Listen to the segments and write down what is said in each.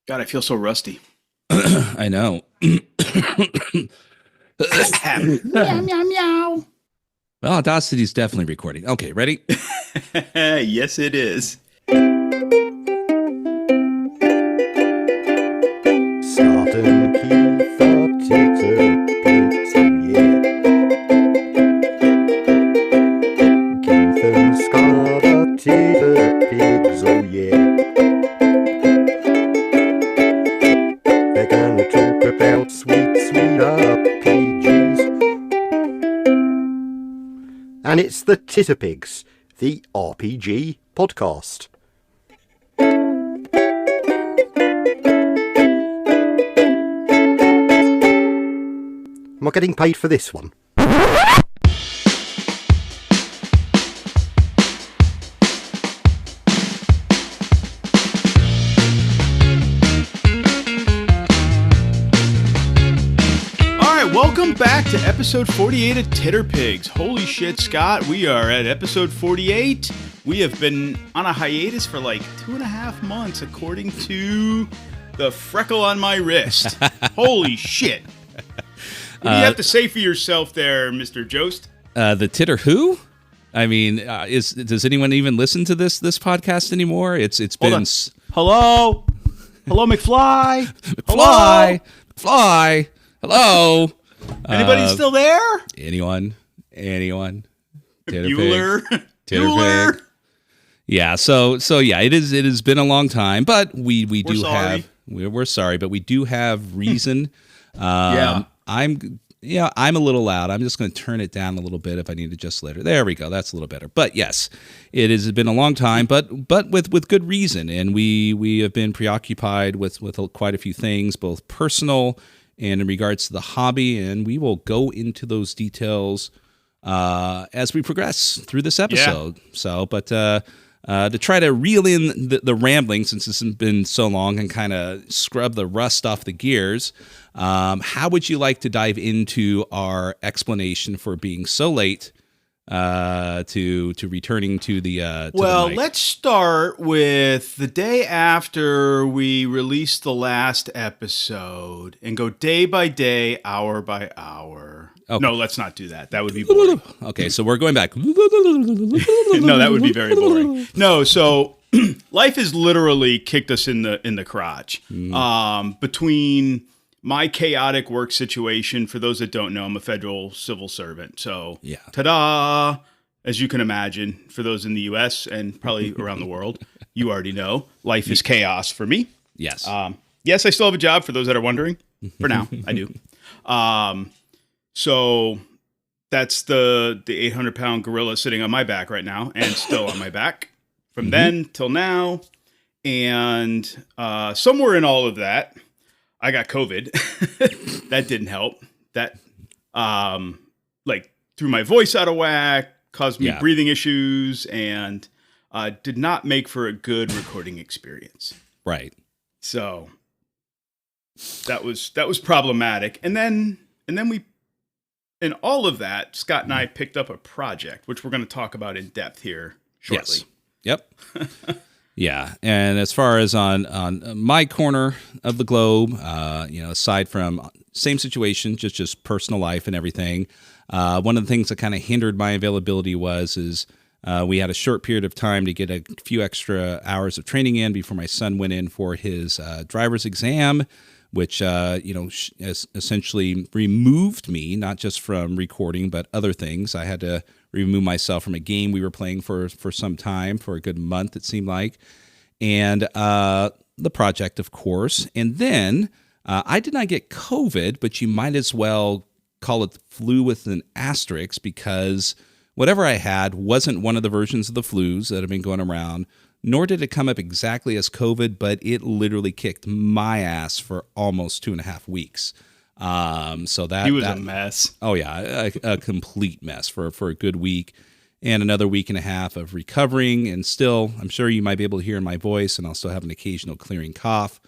God, I feel so rusty. I know. Meow, meow, meow. Well, Audacity's definitely recording. Okay, ready? Yes, it is. Scott and Keith are titter pigs, yeah. Keith and Scott are titter pigs, oh yeah. They're gonna talk about sweet, sweet RPGs. And it's the Titter Pigs, the RPG podcast. Am I getting paid for this one? Welcome back to episode 48 of Titter Pigs. Holy shit, Scott, we are at episode 48. We have been on a hiatus for like 2.5 months, according to the freckle on my wrist. Holy shit. What do you have to say for yourself there, Mr. Jost? The Titter who? I mean, does anyone even listen to this podcast anymore? It's been... Hello? Hello, McFly? McFly? Hello? Anybody still there? Anyone? Titter Bueller? Pig. Titter Pig. Yeah, so yeah, it has been a long time, but we're sorry, but we do have reason. Yeah. I'm a little loud. I'm just going to turn it down a little bit if I need to adjust later. There we go. That's a little better. But yes, it has been a long time, but with good reason, and we have been preoccupied with quite a few things, both personal and in regards to the hobby, and we will go into those details as we progress through this episode. Yeah. So, but to try to reel in the rambling, since it's been so long, and kind of scrub the rust off the gears, how would you like to dive into our explanation for being so late to returning to the well, the let's start with the day after we released the last episode and go day by day, hour by hour. Okay. No, let's not do that. That would be boring. Okay, so we're going back. No, that would be very boring. No, so life has literally kicked us in the crotch. Between my chaotic work situation, for those that don't know, I'm a federal civil servant. So, yeah. Ta-da! As you can imagine, for those in the U.S. and probably around the world, you already know, life is chaos for me. Yes. Yes, I still have a job, for those that are wondering. For now, I do. So that's the 800-pound gorilla sitting on my back right now, and still on my back from then till now. And somewhere in all of that, I got COVID. That didn't help. That threw my voice out of whack, caused me breathing issues, and did not make for a good recording experience. Right. So that was problematic. And then we, in all of that, Scott and I picked up a project, which we're going to talk about in depth here shortly. Yes. Yep. Yeah, and as far as on my corner of the globe, aside from same situation, just personal life and everything, one of the things that kind of hindered my availability is we had a short period of time to get a few extra hours of training in before my son went in for his driver's exam, which essentially removed me not just from recording but other things. I had to remove myself from a game we were playing for some time, for a good month it seemed like, and the project, of course. And then I did not get COVID, but you might as well call it the flu with an asterisk, because whatever I had wasn't one of the versions of the flus that have been going around, nor did it come up exactly as COVID, but it literally kicked my ass for almost 2.5 weeks. So that he was a mess. Oh yeah, a complete mess for a good week, and another week and a half of recovering. And still, I'm sure you might be able to hear in my voice, and I'll still have an occasional clearing cough.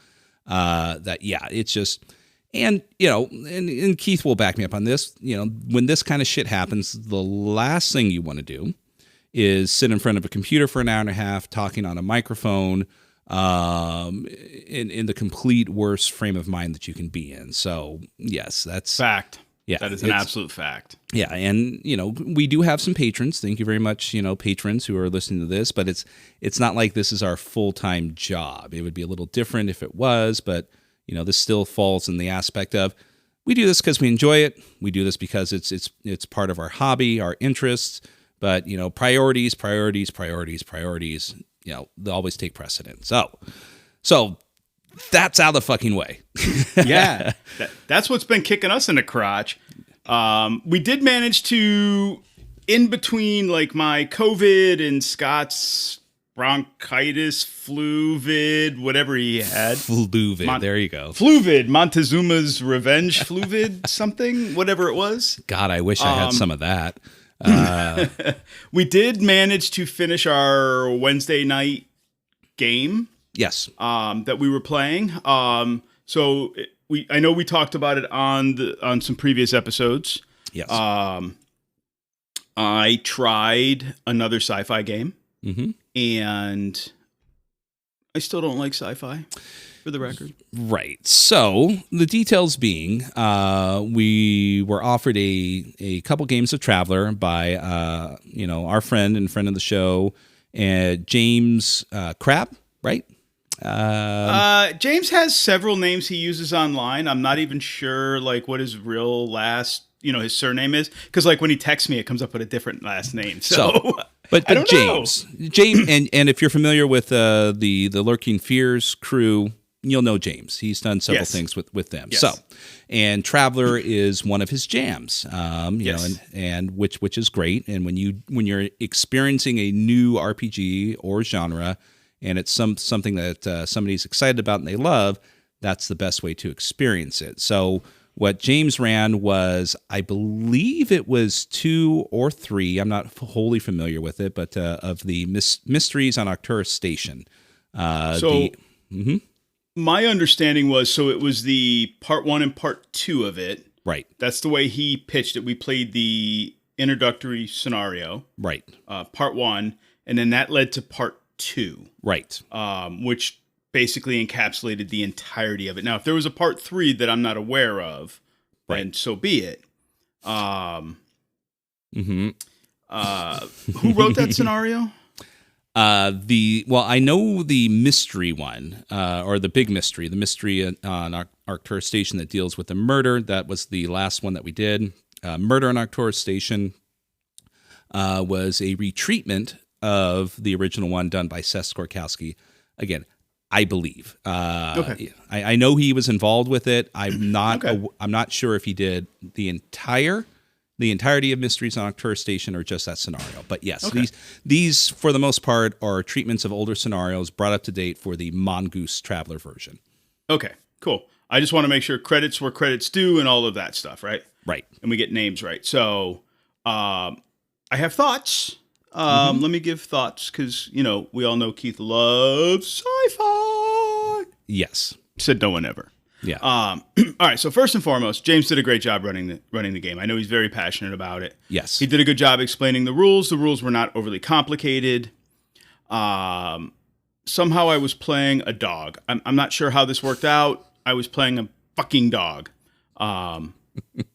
It's just, and and Keith will back me up on this. When this kind of shit happens, the last thing you want to do is sit in front of a computer for an hour and a half talking on a microphone in the complete worst frame of mind that you can be in. So yes, that's Fact. Yeah, That is an absolute fact. Yeah, and we do have some patrons. Thank you very much, patrons who are listening to this. But it's not like this is our full-time job. It would be a little different if it was, but this still falls in the aspect of we do this because we enjoy it. We do this because it's part of our hobby, our interests. But priorities. They always take precedence. So that's out of the fucking way. Yeah, that's what's been kicking us in the crotch. We did manage to, in between like my COVID and Scott's bronchitis, fluvid, whatever he had. Fluvid, there you go. Fluvid, Montezuma's revenge fluvid, something, whatever it was. God, I wish I had some of that. We did manage to finish our Wednesday night game. Yes. That we were playing. So I know we talked about it on some previous episodes. Yes. I tried another sci-fi game, and I still don't like sci-fi, for the record. Right. So the details being, we were offered a couple games of Traveler by our friend and friend of the show, James Crab, right? James has several names he uses online. I'm not even sure what his real last, his surname is, because when he texts me, it comes up with a different last name. So but James, and if you're familiar with the Lurking Fears crew, you'll know James. He's done several things with them. Yes. So, and Traveler is one of his jams. Yes. And which is great. And when you're experiencing a new RPG or genre, and it's something that somebody's excited about and they love, that's the best way to experience it. So what James ran was, I believe it was 2 or 3, I'm not wholly familiar with it, but of the Mysteries on Arcturus Station. My understanding was, it was the part 1 and part 2 of it. Right. That's the way he pitched it. We played the introductory scenario. Right. Part 1, and then that led to part 2. Right. Which basically encapsulated the entirety of it. Now, if there was a part 3 that I'm not aware of, then so be it. Who wrote that scenario? I know the mystery one, or the big mystery, the mystery on Arcturus Station that deals with the murder. That was the last one that we did. Murder on Arcturus Station was a retreatment of the original one done by Seth Skorkowski. Again, I believe. Okay. I know he was involved with it. I'm not. Okay. I'm not sure if he did the entirety of Mysteries on Arcturus Station or just that scenario. But yes, these for the most part are treatments of older scenarios brought up to date for the Mongoose Traveler version. Okay, cool. I just want to make sure credits where credits due and all of that stuff, right? Right. And we get names right. So I have thoughts. Let me give thoughts because, we all know Keith loves sci-fi. Yes. Said no one ever. Yeah. All right. So first and foremost, James did a great job running the game. I know he's very passionate about it. Yes. He did a good job explaining the rules. The rules were not overly complicated. Somehow I was playing a dog. I'm not sure how this worked out. I was playing a fucking dog. I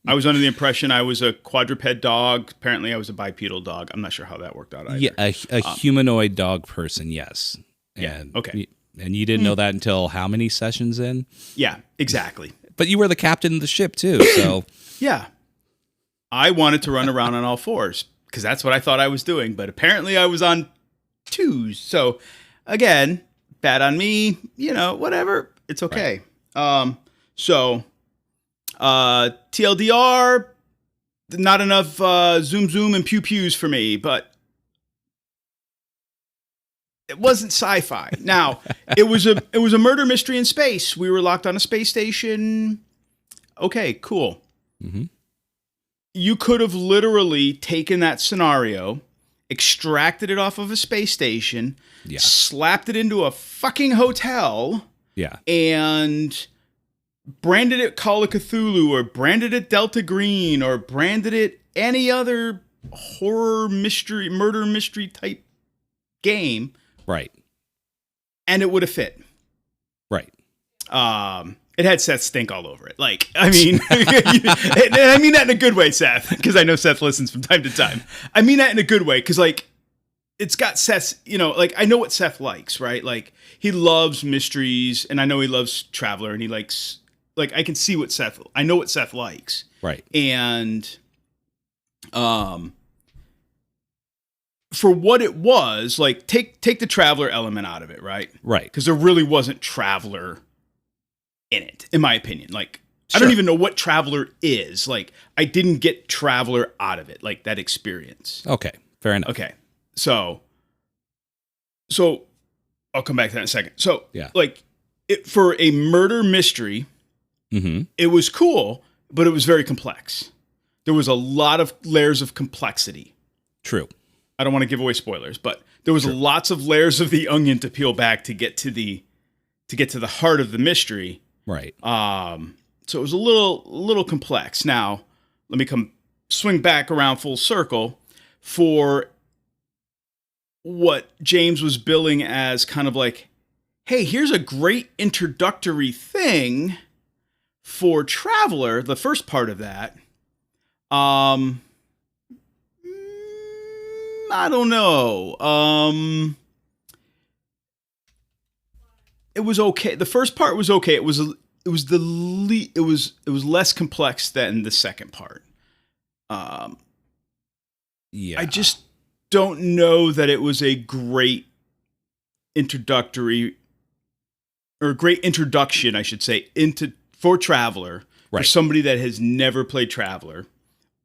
was under the impression I was a quadruped dog. Apparently, I was a bipedal dog. I'm not sure how that worked out either. Yeah, a humanoid dog person, yes. And, okay. And you didn't know that until how many sessions in? Yeah, exactly. But you were the captain of the ship, too, so... Yeah. I wanted to run around on all fours, because that's what I thought I was doing. But apparently, I was on 2s. So, again, bad on me. Whatever. It's okay. Right. TLDR, not enough zoom and pew-pews for me, but it wasn't sci-fi. Now, it was a murder mystery in space. We were locked on a space station. Okay, cool. Mm-hmm. You could have literally taken that scenario, extracted it off of a space station, slapped it into a fucking hotel, and branded it Call of Cthulhu, or branded it Delta Green, or branded it any other horror mystery, murder mystery type game. Right. and it would have fit. Right. It had Seth stink all over it. Like, I mean, and I mean that in a good way, Seth, because I know Seth listens from time to time. I mean that in a good way, because like, it's got Seth's, like I know what Seth likes, right? Like he loves mysteries, and I know he loves Traveler, and he likes, like I can see I know what Seth likes, right? And, for what it was, like take the Traveler element out of it, right? Right. Because there really wasn't Traveler in it, in my opinion. Like, Sure. I don't even know what Traveler is. Like, I didn't get Traveler out of it, like that experience. Okay, fair enough. Okay, so I'll come back to that in a second. So, Yeah. like, for a murder mystery, it was cool, but it was very complex. There was a lot of layers of complexity. True. I don't want to give away spoilers, but there was lots of layers of the onion to peel back to get to the heart of the mystery. Right. So it was a little complex. Now, let me swing back around full circle for what James was billing as kind of like, hey, here's a great introductory thing for Traveler, the first part of that. I don't know. It was okay. The first part was okay. It was less complex than the second part. Yeah. I just don't know that it was a great introduction, I should say, for Traveler, for somebody that has never played Traveler,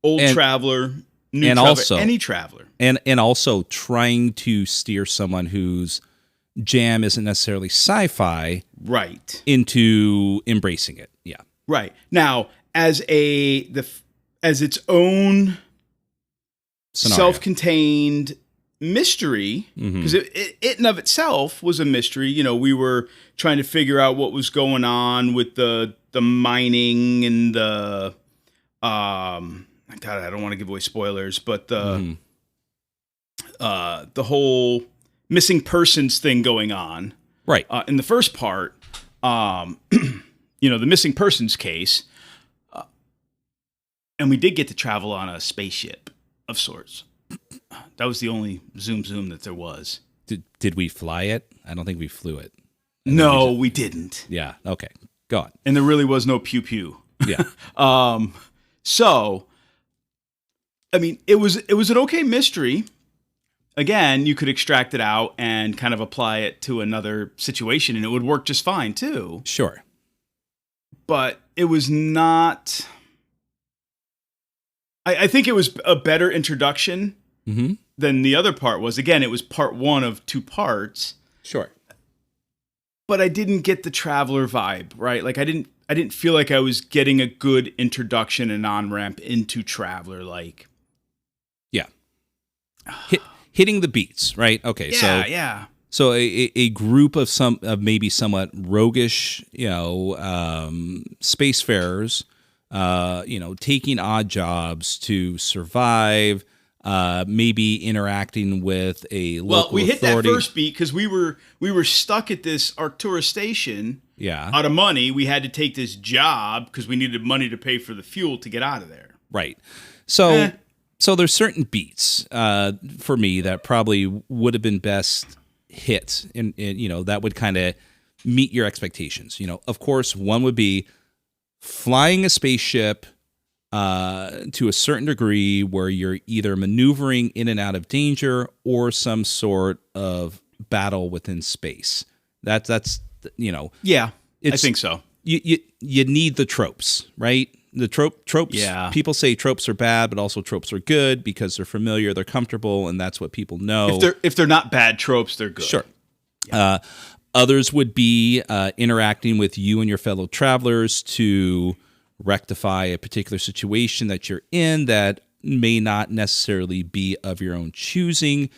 Traveler, new and Traveler, also any Traveler, and also trying to steer someone whose jam isn't necessarily sci-fi, right, into embracing it. Yeah. Right. Now, as its own Scenario. self-contained mystery, because it in of itself was a mystery. We were trying to figure out what was going on with the mining and the God, I don't want to give away spoilers, but the whole missing persons thing going on. Right. In the first part, the missing persons case, and we did get to travel on a spaceship of sorts. That was the only zoom that there was. Did we fly it? I don't think we flew it. No, we didn't. Yeah. Okay. Go on. And there really was no pew pew. Yeah. So, I mean, it was an okay mystery. Again, you could extract it out and kind of apply it to another situation, and it would work just fine too. Sure. But it was not. I think it was a better introduction than the other part was. Again, it was part one of two parts. Sure. But I didn't get the Traveler vibe, right? Like I didn't feel like I was getting a good introduction and on-ramp into Traveler. Like, yeah. Hitting the beats, right? Okay. Yeah. So a group of maybe somewhat roguish, spacefarers, taking odd jobs to survive, maybe interacting with a local Well, we hit authority. that first beat because we were stuck at this Arcturus station. Yeah. Out of money, we had to take this job because we needed money to pay for the fuel to get out of there. Right. So there's certain beats for me that probably would have been best hit, and that would kind of meet your expectations. Of course, one would be flying a spaceship to a certain degree where you're either maneuvering in and out of danger or some sort of battle within space. That's Yeah, I think so. You need the tropes, right? The tropes. Yeah. People say tropes are bad, but also tropes are good because they're familiar, they're comfortable, and that's what people know. If they're not bad tropes, they're good. Sure. Yeah. Others would be interacting with you and your fellow travelers to rectify a particular situation that you're in that may not necessarily be of your own choosing.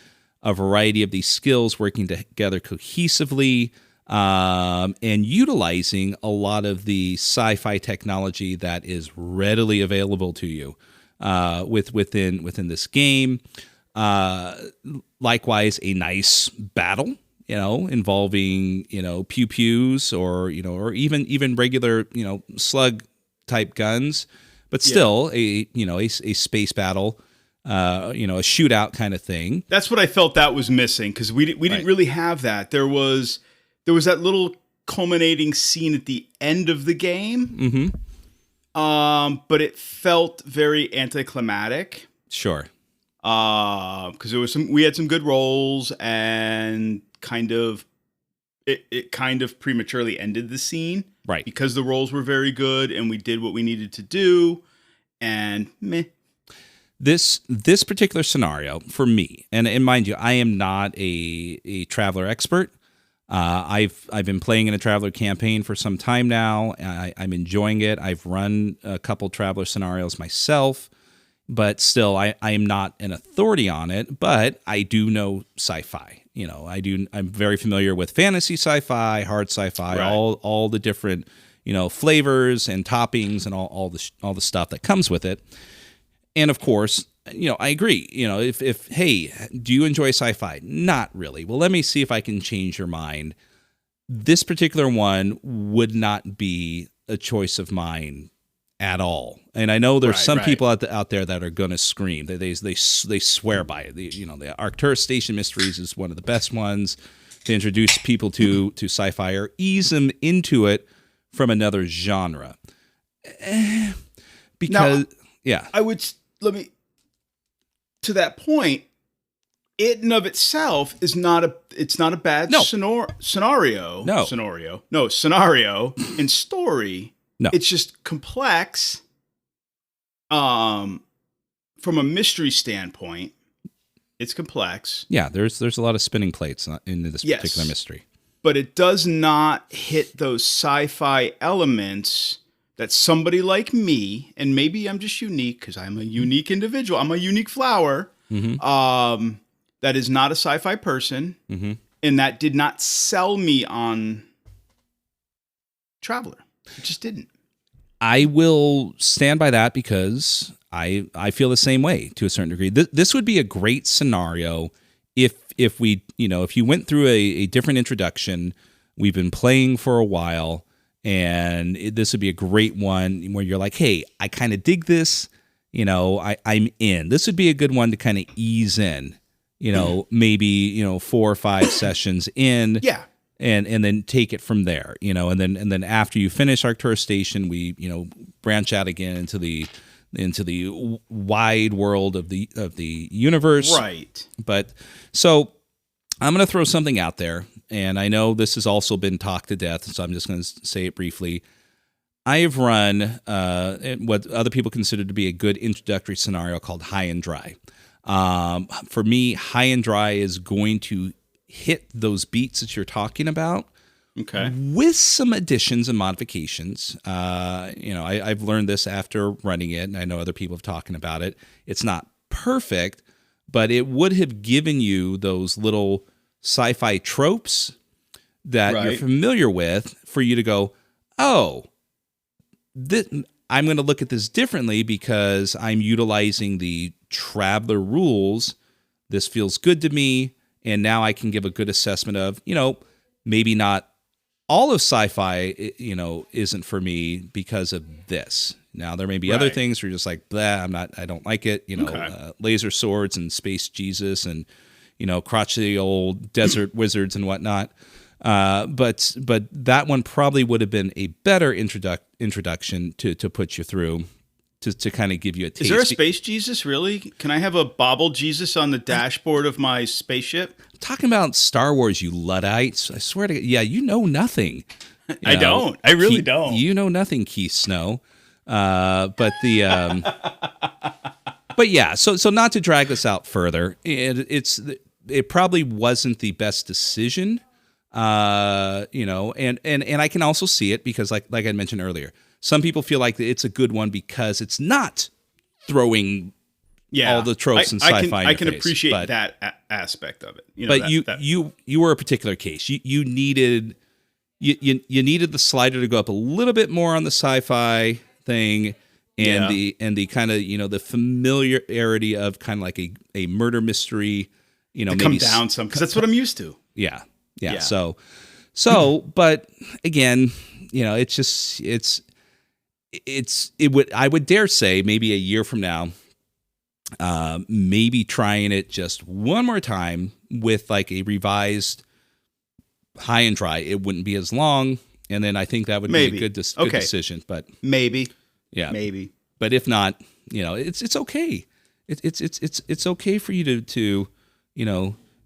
A variety of these skills working together cohesively. And utilizing a lot of the sci-fi technology that is readily available to you within this game. Likewise, a nice battle involving pew pews or or even regular slug type guns, but still a space battle, a shootout kind of thing. That's what I felt that was missing, because we didn't really have that. There was that little culminating scene at the end of the game, but it felt very anticlimactic. Sure. Because we had some good rolls, and it kind of prematurely ended the scene, right? Because the rolls were very good, and we did what we needed to do, and meh. This particular scenario for me, and mind you, I am not a Traveler expert. I've been playing in a Traveler campaign for some time now. I'm enjoying it. I've run a couple Traveler scenarios myself. But still, I am not an authority on it, but I do know sci-fi. I'm very familiar with fantasy sci-fi, hard sci-fi, right. all the different, flavors and toppings and all the stuff that comes with it. And of course, I agree. If hey, do you enjoy sci-fi? Not really. Well, let me see if I can change your mind. This particular one would not be a choice of mine at all. And I know there's some people out there that are going to scream. They swear by it. The Arcturus Station Mysteries is one of the best ones to introduce people to sci-fi or ease them into it from another genre. Because I would to that point, it in of itself is not a bad scenario. No scenario and story. No. It's just complex. From a mystery standpoint, it's complex. Yeah, there's a lot of spinning plates in this particular mystery. But it does not hit those sci-fi elements that somebody like me, and maybe I'm just unique because I'm a unique individual. I'm a unique flower. That is not a sci-fi person, and that did not sell me on Traveler. It just didn't. I will stand by that because I feel the same way to a certain degree. This would be a great scenario if we, if you went through a different introduction, we've been playing for a while, and this would be a great one where you're like, hey, I kind of dig this, I'm in. This would be a good one to kind of ease in, maybe, 4 or 5 sessions in. Yeah. And then take it from there, and then after you finish Arcturus Station, we branch out again into the wide world of the universe. Right. But so I'm going to throw something out there, and I know this has also been talked to death, so I'm just going to say it briefly. I have run what other people consider to be a good introductory scenario called High and Dry. For me, High and Dry is going to hit those beats that you're talking about, with some additions and modifications. I've learned this after running it, and I know other people have talking about it. It's not perfect, but it would have given you those little sci-fi tropes that you're familiar with for you to go, oh, I'm going to look at this differently because I'm utilizing the Traveler rules. This feels good to me. And now I can give a good assessment of, maybe not all of sci-fi, isn't for me because of this. Now, there may be other things where you're just like, blah, I don't like it. Laser swords and space Jesus and, crotchety old desert wizards and whatnot. But that one probably would have been a better introduction to put you through. To kind of give you a taste. Is there a space Jesus, really? Can I have a bobble Jesus on the dashboard of my spaceship? I'm talking about Star Wars, you Luddites. I swear to God. Yeah, you know nothing. I don't. I really don't. You know nothing, Keith Snow. But yeah, so not to drag this out further, it probably wasn't the best decision. And I can also see it because like I mentioned earlier, some people feel like it's a good one because it's not throwing all the tropes and sci-fi. I can appreciate that aspect of it. But you were a particular case. You needed the slider to go up a little bit more on the sci-fi thing, and the kind of the familiarity of kind of like a murder mystery. Maybe come down some because that's what I'm used to. Yeah. Yeah. Yeah. But again, I would dare say maybe a year from now, maybe trying it just one more time with like a revised high and dry. It wouldn't be as long, and then I think that would be a good decision. But maybe, But if not, it's okay. It's okay for you to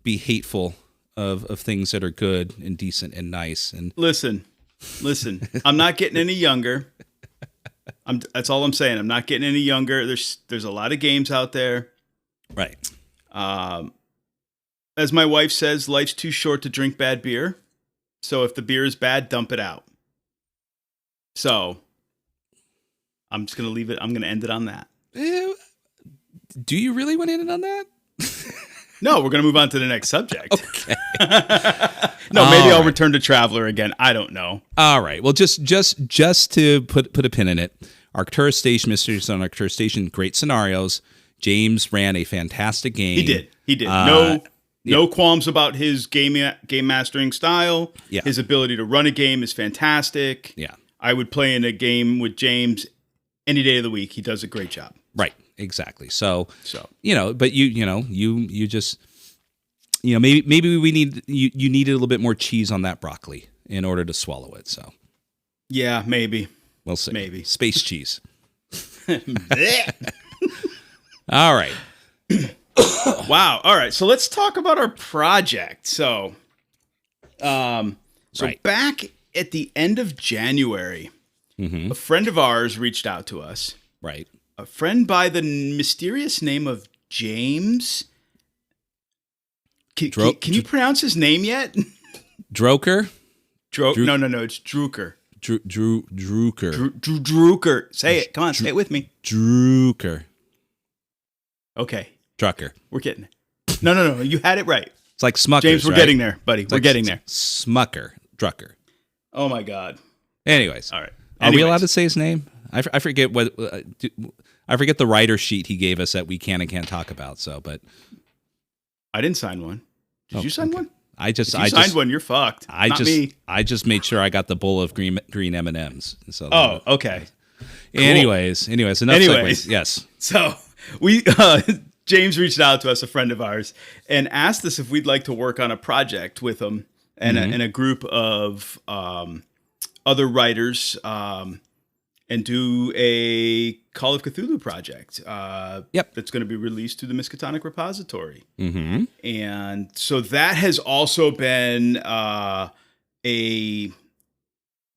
be hateful of things that are good and decent and nice. And listen, I'm not getting any younger. That's all I'm saying. I'm not getting any younger. There's a lot of games out there. Right. As my wife says, life's too short to drink bad beer. So if the beer is bad, dump it out. So I'm just going to leave it. I'm going to end it on that. Do you really want to end it on that? No, we're going to move on to the next subject. Okay. No, maybe I'll return to Traveler again. I don't know. All right. Well, just to put a pin in it, Arcturus Station, Mysteries on Arcturus Station, great scenarios. James ran a fantastic game. He did. No qualms about his game mastering style. Yeah. His ability to run a game is fantastic. Yeah. I would play in a game with James any day of the week. He does a great job. Right. Exactly. So but you just maybe we need you needed a little bit more cheese on that broccoli in order to swallow it. So yeah, maybe we'll see. Maybe space cheese. All right. Wow. All right. So let's talk about our project. So right. Back at the end of January, a friend of ours reached out to us. Right. A friend by the mysterious name of James. Can you pronounce his name yet? Droker? No, it's Druker. Druker. Druker. Say it. Come on, say it with me. Druker. Okay. Drucker. We're getting it. No. You had it right. It's like Smuckers, James, we're right? getting there, buddy. We're getting there. Smucker. Drucker. Oh, my God. Anyways. All right. Are we allowed to say his name? I forget what... I forget the writer sheet he gave us that we can and can't talk about. So, but I didn't sign one. Did you sign one? If you signed one, you're fucked. Not me. I just made sure I got the bowl of green M&Ms. So okay. Cool. Anyways, enough segues. Yes. So we James reached out to us, a friend of ours, and asked us if we'd like to work on a project with him and a group of other writers. And do a Call of Cthulhu project. That's going to be released through the Miskatonic Repository. Mm-hmm. And so that has also been a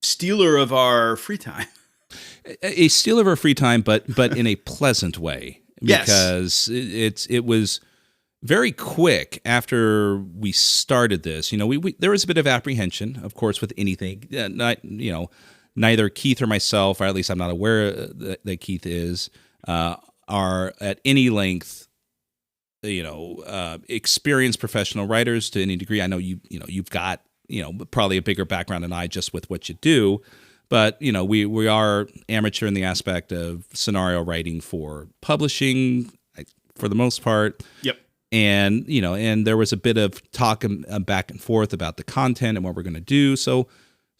stealer of our free time. A stealer of our free time, but in a pleasant way. Yes. Because it was very quick after we started this. We there was a bit of apprehension, of course, with anything. Neither Keith or myself, or at least I'm not aware that Keith is, are at any length, experienced professional writers to any degree. I know you've got, probably a bigger background than I just with what you do, but we are amateur in the aspect of scenario writing for publishing, for the most part. Yep. And and there was a bit of talk back and forth about the content and what we're going to do. So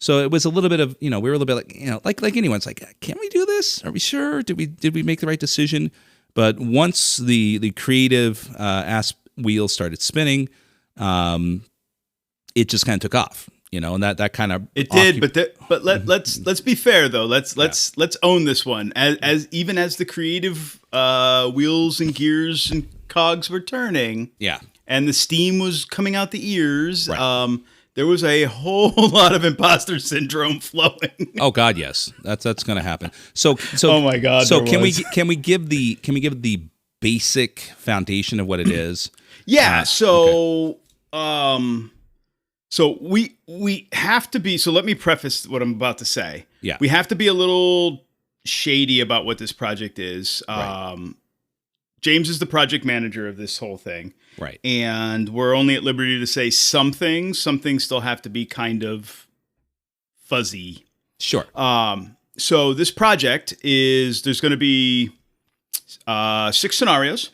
it was a little bit of, we were a little bit like anyone. It's like, can we do this? Are we sure? Did we make the right decision? But once the creative wheel started spinning, it just kind of took off, and that kind of it did. But let's be fair though. Let's own this one as even as the creative wheels and gears and cogs were turning. Yeah, and the steam was coming out the ears. Right. There was a whole lot of imposter syndrome flowing. Oh God, yes, that's going to happen. So oh my God. So can we give the basic foundation of what it is? Yeah. So okay. So we have to be. So let me preface what I'm about to say. Yeah. We have to be a little shady about what this project is. Right. James is the project manager of this whole thing. Right. And we're only at liberty to say some things. Some things still have to be kind of fuzzy. Sure. So this project there's going to be 6 scenarios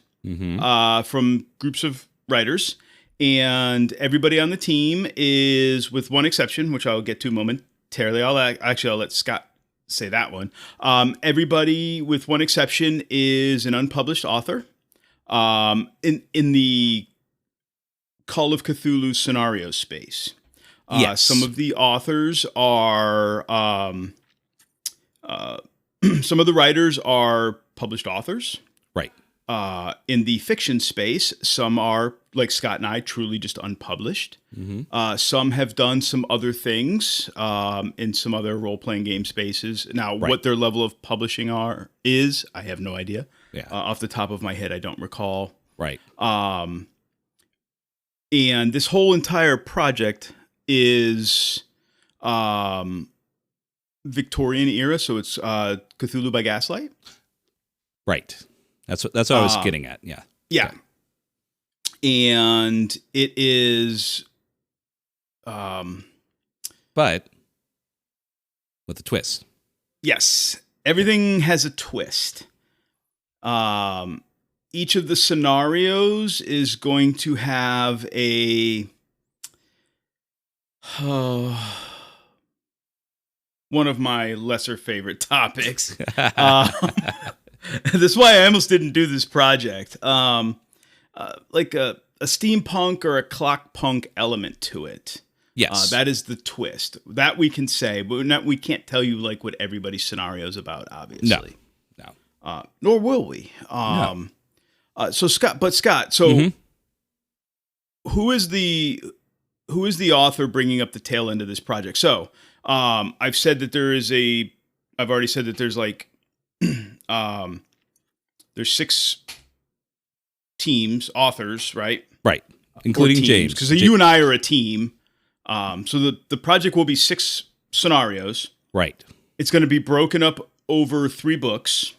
from groups of writers. And everybody on the team is, with one exception, which I'll get to momentarily. I'll let Scott say that one. Everybody, with one exception, is an unpublished author. In the Call of Cthulhu scenario space. Yes. Some of the authors are, some of the writers are published authors. Right. In the fiction space, some are, like Scott and I, truly just unpublished. Some have done some other things in some other role-playing game spaces. Now, what their level of publishing is, I have no idea. Yeah. Off the top of my head, I don't recall. Right. And this whole entire project is Victorian era, so it's Cthulhu by Gaslight. Right. That's what I was getting at. Yeah. Yeah. Okay. And it is but with a twist. Yes. Everything has a twist. Each of the scenarios is going to have one of my lesser favorite topics. That's why I almost didn't do this project. Like a steampunk or a clockpunk element to it. Yes. That is the twist. That we can say, but we can't tell you like what everybody's scenario is about, obviously. No. Nor will we. No. So Scott, who is the author bringing up the tail end of this project? So, I've said that I've already said that there's like, there's 6 authors, right? Right. Including James. Because you and I are a team. So the project will be 6 scenarios. Right. It's going to be broken up over 3 books.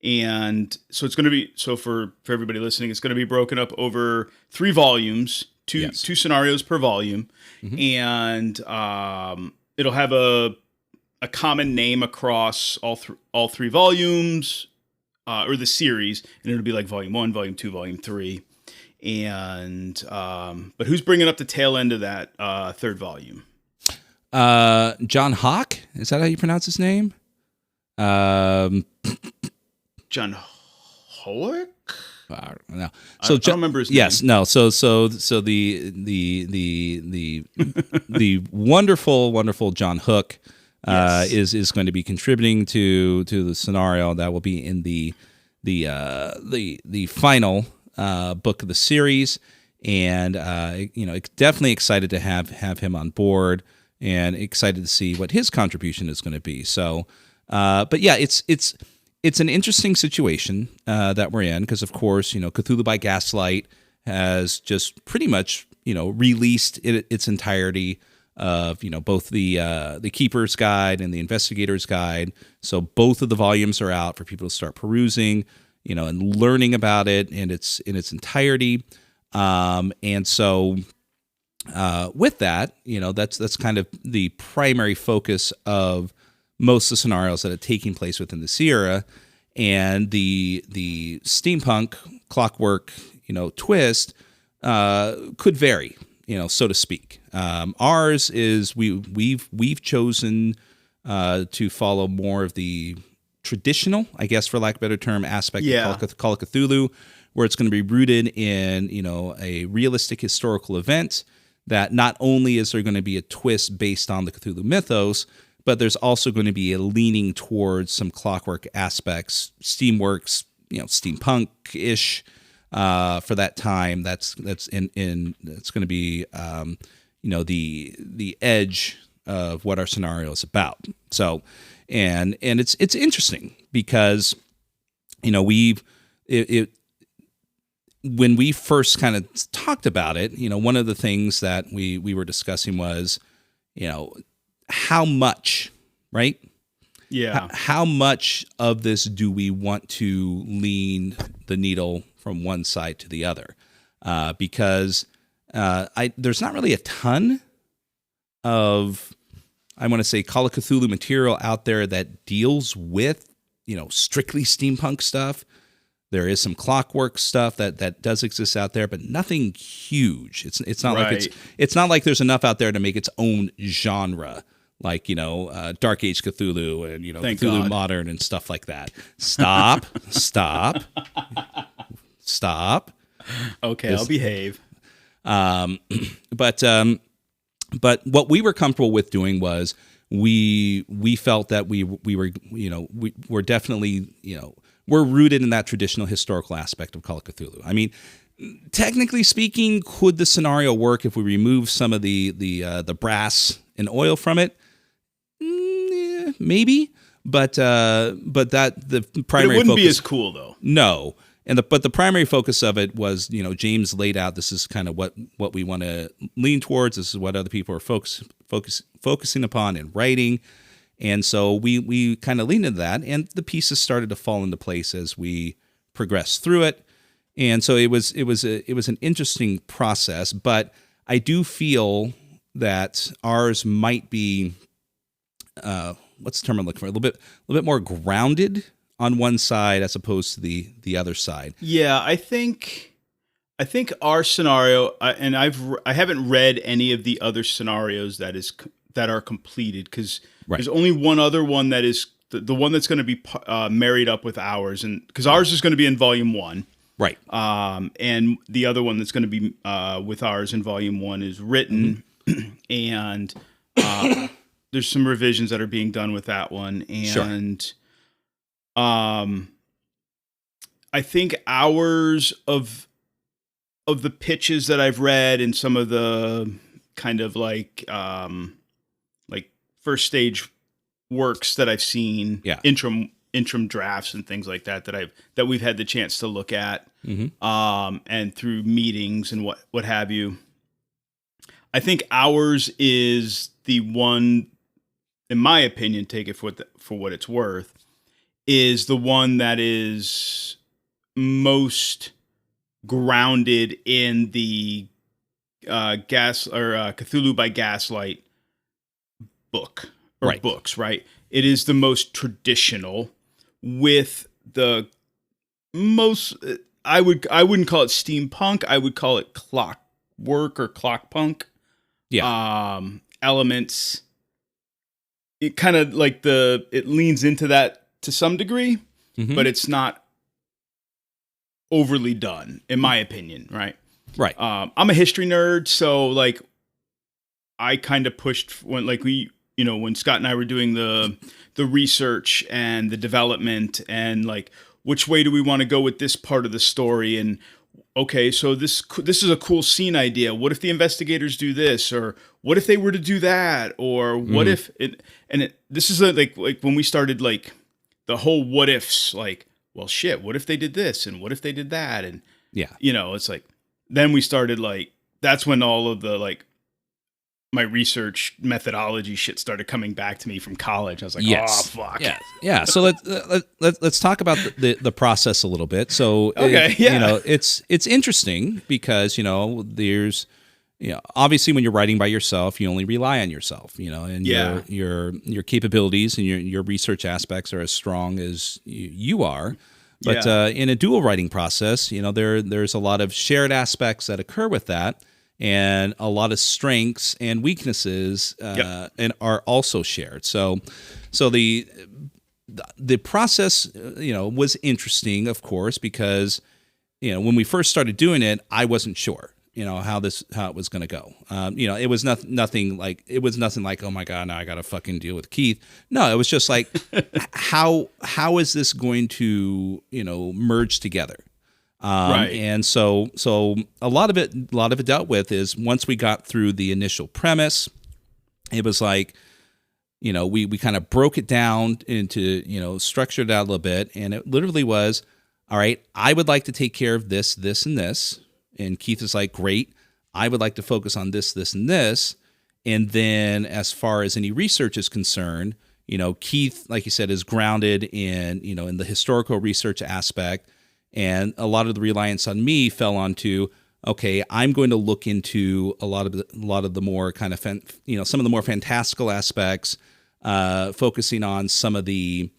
And so it's going to be, for everybody listening, it's going to be broken up over 3 volumes, two scenarios per volume. And it'll have a common name across all 3 volumes, or the series, and it'll be like volume 1, volume 2, volume 3. And but who's bringing up the tail end of that 3rd volume? John Hawk, is that how you pronounce his name? John Hoek? No. So I don't remember his name. Yes, no. So the wonderful John Hook is going to be contributing to the scenario that will be in the final book of the series, and definitely excited to have him on board, and excited to see what his contribution is going to be. So, but yeah, it's an interesting situation that we're in, because of course, Cthulhu by Gaslight has just pretty much released its entirety of both the Keeper's Guide and the Investigator's Guide. So both of the volumes are out for people to start perusing, and learning about it in its entirety. And so with that, that's kind of the primary focus of most of the scenarios that are taking place within the Sierra, and the steampunk clockwork, twist could vary, so to speak. Ours is we've chosen to follow more of the traditional, I guess, for lack of a better term, aspect of Call of Cthulhu, where it's going to be rooted in a realistic historical event. That not only is there going to be a twist based on the Cthulhu mythos, but there's also going to be a leaning towards some clockwork aspects, steamworks, steampunk-ish for that time. That's going to be the edge of what our scenario is about. So, and it's interesting because when we first kind of talked about it, one of the things that we were discussing was, how much, right? Yeah. How much of this do we want to lean the needle from one side to the other? Because there's not really a ton of, I want to say, Call of Cthulhu material out there that deals with, strictly steampunk stuff. There is some clockwork stuff that does exist out there, but nothing huge. It's not like it's not like there's enough out there to make its own genre, like Dark Age Cthulhu and Thank Cthulhu God. Modern and stuff like that. Stop, stop. Okay, I'll behave. But what we were comfortable with doing was we felt that we were definitely we're rooted in that traditional historical aspect of Call of Cthulhu. I mean, technically speaking, could the scenario work if we remove some of the brass and oil from it? Yeah, maybe, but that the primary But it wouldn't be focus, as cool though. no. But the primary focus of it was, James laid out, this is kind of what we want to lean towards. This is what other people are focusing upon in writing. And so we kind of leaned into that, and the pieces started to fall into place as we progressed through it. And so it was an interesting process, but I do feel that ours might be, what's the term I'm looking for? A little bit more grounded on one side as opposed to the other side. Yeah, I think our scenario, and I haven't read any of the other scenarios that are completed, because there's only one other one that is the one that's going to be married up with ours, and because ours is going to be in volume 1, right? And the other one that's going to be with ours in volume 1 is written, and there's some revisions that are being done with that one, and. Sure. I think ours of the pitches that I've read and some of the kind of like first stage works that I've seen, interim drafts and things like that that we've had the chance to look at, and through meetings and what have you. I think ours is the one, in my opinion, take it for what it's worth, is the one that is most grounded in the Cthulhu by Gaslight book or books, right? It is the most traditional, with the most. I wouldn't call it steampunk. I would call it clockwork or clockpunk. Yeah. Elements. It kind of like it leans into that to some degree, but it's not overly done, in my opinion, right? Right. I'm a history nerd, so like I kind of pushed when when Scott and I were doing the research and the development, and like which way do we want to go with this part of the story, and okay, so this is a cool scene idea. What if the investigators do this, or what if they were to do that, or what if it? And this is like when we started like the whole what ifs, like, well, shit, what if they did this, and what if they did that, and it's like then we started like that's when all of the like my research methodology shit started coming back to me from college. I was like, oh fuck, yeah. So let's talk about the process a little bit. So it's interesting because there's obviously when you're writing by yourself, you only rely on yourself, and your capabilities and your research aspects are as strong as you are. But in a dual writing process, there's a lot of shared aspects that occur with that, and a lot of strengths and weaknesses and are also shared. So the process, was interesting, of course, because when we first started doing it, I wasn't sure, how it was going to go. It was nothing like oh my god, now I got to fucking deal with Keith. No, it was just like how is this going to merge together? Right. And so a lot of it dealt with is once we got through the initial premise, it was like, we kind of broke it down into, structured it out a little bit. And it literally was, all right, I would like to take care of this, this, and this. And Keith is like, great. I would like to focus on this, this, and this. And then as far as any research is concerned, Keith, like you said, is grounded in, in the historical research aspect. And a lot of the reliance on me fell onto, okay, I'm going to look into a lot of the more kind of, some of the more fantastical aspects, focusing on some of the,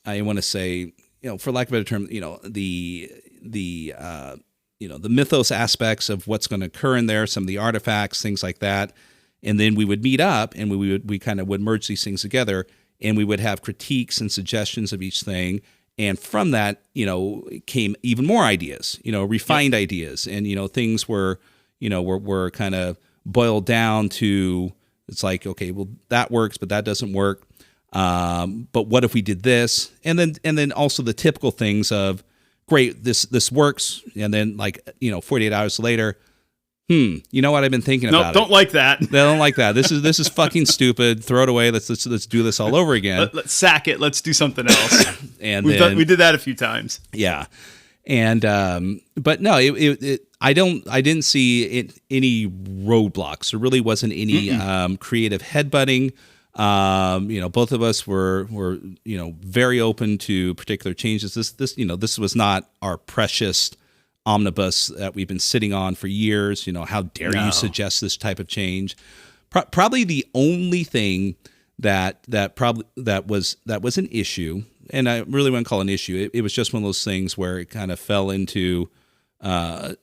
I want to say, for lack of a better term, the the mythos aspects of what's going to occur in there, some of the artifacts, things like that. And then we would meet up and we kind of would merge these things together, and we would have critiques and suggestions of each thing. And from that, came even more ideas, refined ideas, and, things were kind of boiled down to, it's like, okay, well, that works, but that doesn't work. But what if we did this? And then also the typical things of, great, this works. And then 48 hours later, you know what, I've been thinking about don't like that. They don't like that. This is fucking stupid. Throw it away. Let's do this all over again. Let's sack it. Let's do something else. And we did that a few times. Yeah. And but no, I didn't see any roadblocks. There really wasn't any creative headbutting. Both of us were very open to particular changes. This was not our precious omnibus that we've been sitting on for years. How dare you suggest this type of change? Probably the only thing that was an issue, and I really wouldn't call it an issue. It was just one of those things where it kind of fell into a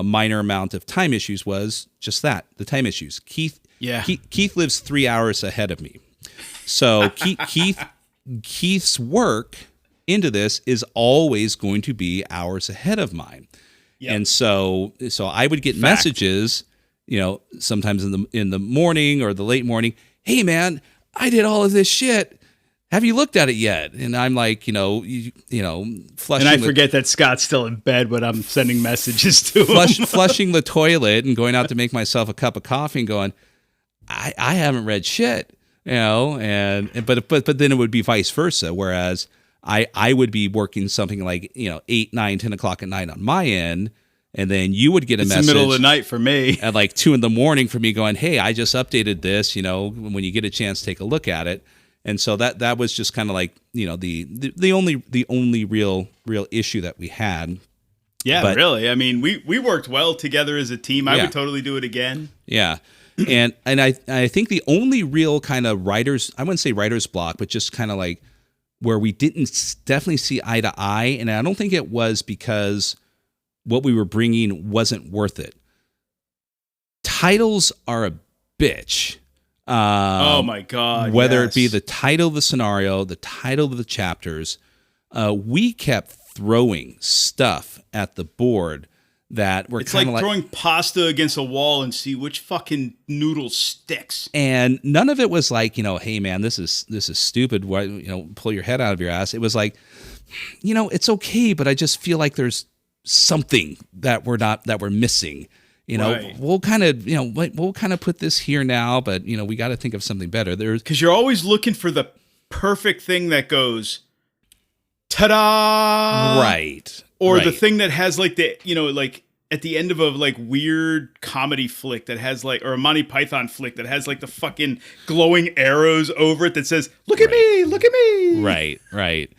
minor amount of time issues. Was just that, the time issues. Keith lives 3 hours ahead of me, so Keith's work into this is always going to be hours ahead of mine. Yep. And so I would get messages, sometimes in the morning or the late morning. Hey man, I did all of this shit. Have you looked at it yet? And I'm like, flushing. And I forget that Scott's still in bed when I'm sending messages to him. Flushing the toilet and going out to make myself a cup of coffee and going, I haven't read shit, but then it would be vice versa. Whereas I would be working something like 8, 9, 10 o'clock at night on my end, and then you would get a message. It's the middle of the night for me at 2 a.m. for me, going, "Hey, I just updated this. When you get a chance, take a look at it." And so that was just kind of the only real issue that we had. Yeah, but, really. I mean, we worked well together as a team. I would totally do it again. Yeah. And I think the only real kind of I wouldn't say writer's block, but just kind of where we didn't definitely see eye to eye, and I don't think it was because what we were bringing wasn't worth it. Titles are a bitch. Oh my God. Whether it be the title of the scenario, the title of the chapters, we kept throwing stuff at the board that were kind of like throwing pasta against a wall and see which fucking noodle sticks. And none of it was like, hey man, this is stupid. Why, pull your head out of your ass. It was like, it's okay, but I just feel like there's something that we're missing. Right. We'll kind of put this here now, but we got to think of something better. Because you're always looking for the perfect thing that goes, ta-da! Right. Or the thing that has at the end of a weird comedy flick that has or a Monty Python flick that has the fucking glowing arrows over it that says, look at me, look at me. Right.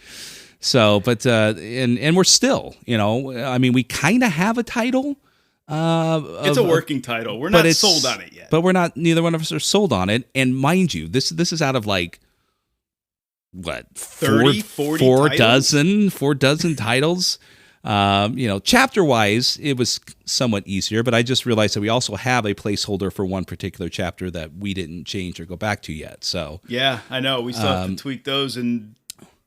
So, but, and we're still, we kind of have a title. It's a working title. We're not sold on it yet. But neither one of us are sold on it. And mind you, this is out of what, 30, 40 titles? Four dozen titles. Chapter wise, it was somewhat easier, but I just realized that we also have a placeholder for one particular chapter that we didn't change or go back to yet. So yeah, I know we still have to tweak those in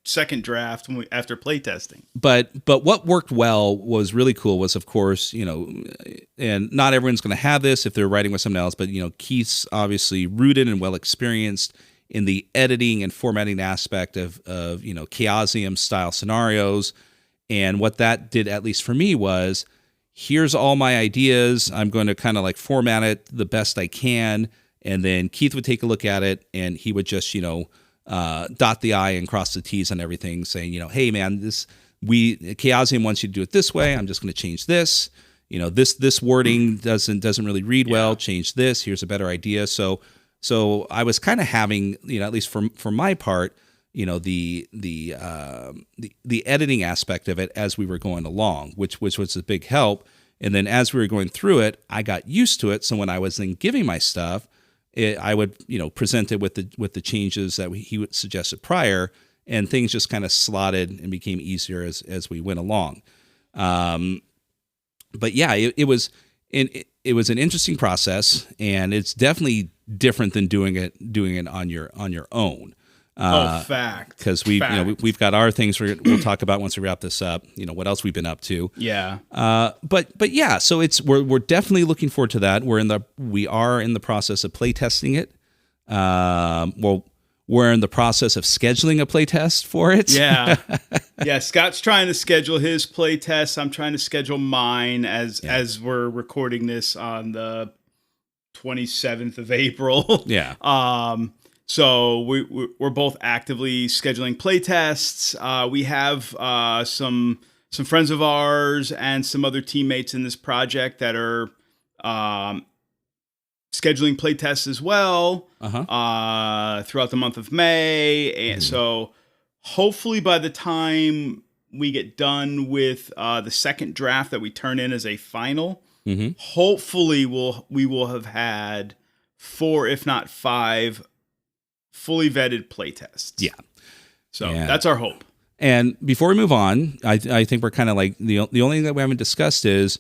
second draft after playtesting. But what worked well was really cool was, of course, and not everyone's going to have this if they're writing with someone else, but Keith's obviously rooted and well experienced in the editing and formatting aspect of Chaosium style scenarios. And what that did, at least for me, was here's all my ideas. I'm going to kind of format it the best I can. And then Keith would take a look at it and he would just, dot the I and cross the T's on everything, saying, hey man, Chaosium wants you to do it this way. I'm just going to change this. This wording doesn't really read well. Change this. Here's a better idea. So I was kind of having, at least for my part, the editing aspect of it as we were going along, which was a big help. And then as we were going through it, I got used to it. So when I was then giving my stuff, I would present it with the changes that he suggested prior, and things just kind of slotted and became easier as we went along. But yeah, it was an interesting process, and it's definitely different than doing it on your own. Fact. Because we've got our things we'll talk about once we wrap this up. What else we've been up to. Yeah. But yeah, so we're definitely looking forward to that. We are in the process of play testing it. We're in the process of scheduling a play test for it. Yeah. Yeah. Scott's trying to schedule his play test. I'm trying to schedule mine as we're recording this on the 27th of April. Yeah. So we're both actively scheduling play tests. We have some friends of ours and some other teammates in this project that are scheduling play tests as well throughout the month of May. And so hopefully by the time we get done with the second draft that we turn in as a final, hopefully we will have had 4, if not 5, fully vetted play tests. Yeah. So that's our hope. And before we move on, I think we're kind of like the only thing that we haven't discussed is,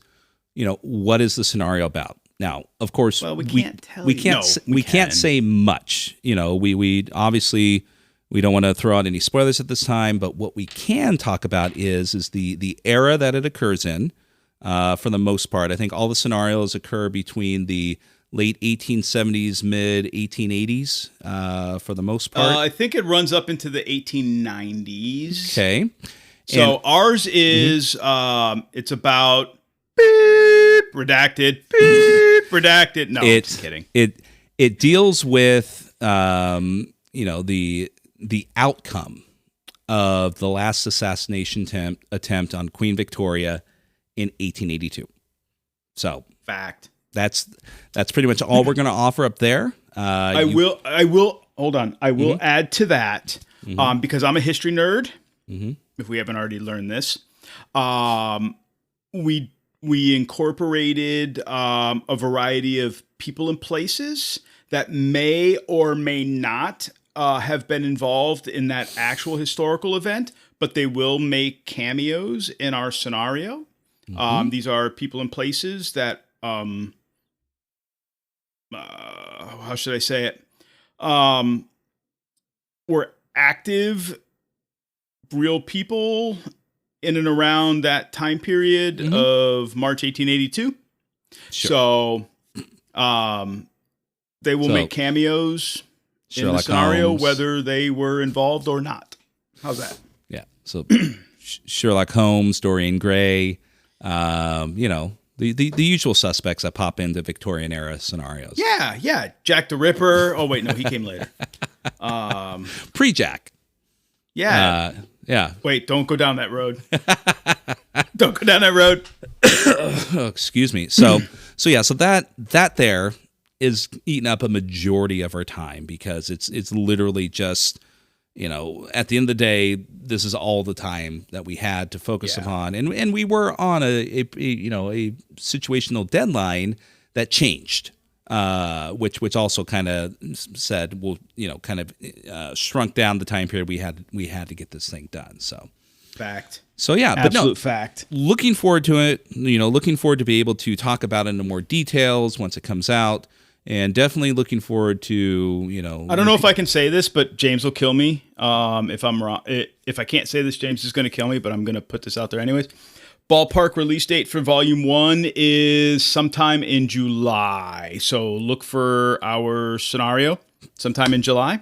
what is the scenario about? Now, of course, we can't tell we can't say much. We obviously we don't want to throw out any spoilers at this time, but what we can talk about is the era that it occurs in. For the most part, I think all the scenarios occur between the late 1870s, mid 1880s, for the most part. I think it runs up into the 1890s. Okay. So ours is it's about beep, redacted, beep, redacted. No, I'm just kidding. It deals with the outcome of the last assassination attempt on Queen Victoria in 1882. So fact. That's pretty much all we're going to offer up there. I will hold on. I will add to that because I'm a history nerd. If we haven't already learned this, we incorporated a variety of people and places that may or may not have been involved in that actual historical event, but they will make cameos in our scenario. These are people and places that how should I say it? Were active, real people in and around that time period of March 1882. Sure. So, they will make cameos in the scenario, Holmes, whether they were involved or not. How's that? Yeah. So, Sherlock Holmes, Dorian Gray, The usual suspects that pop into Victorian era scenarios. Yeah. Jack the Ripper. Oh wait, no, he came later. Pre-Jack. Yeah. Yeah. Wait, don't go down that road. Don't go down that road. Oh, excuse me. So that there is eating up a majority of our time because it's literally just, at the end of the day, this is all the time that we had to focus upon, and we were on a situational deadline that changed, which also kind of said, shrunk down the time period we had to get this thing done. So fact. So yeah, absolute fact. Looking forward to it. Looking forward to be able to talk about it in more details once it comes out. And definitely looking forward to, I don't know if I can say this, but James will kill me if I'm wrong. If I can't say this, James is going to kill me, but I'm going to put this out there anyways. Ballpark release date for Volume 1 is sometime in July. So look for our scenario sometime in July,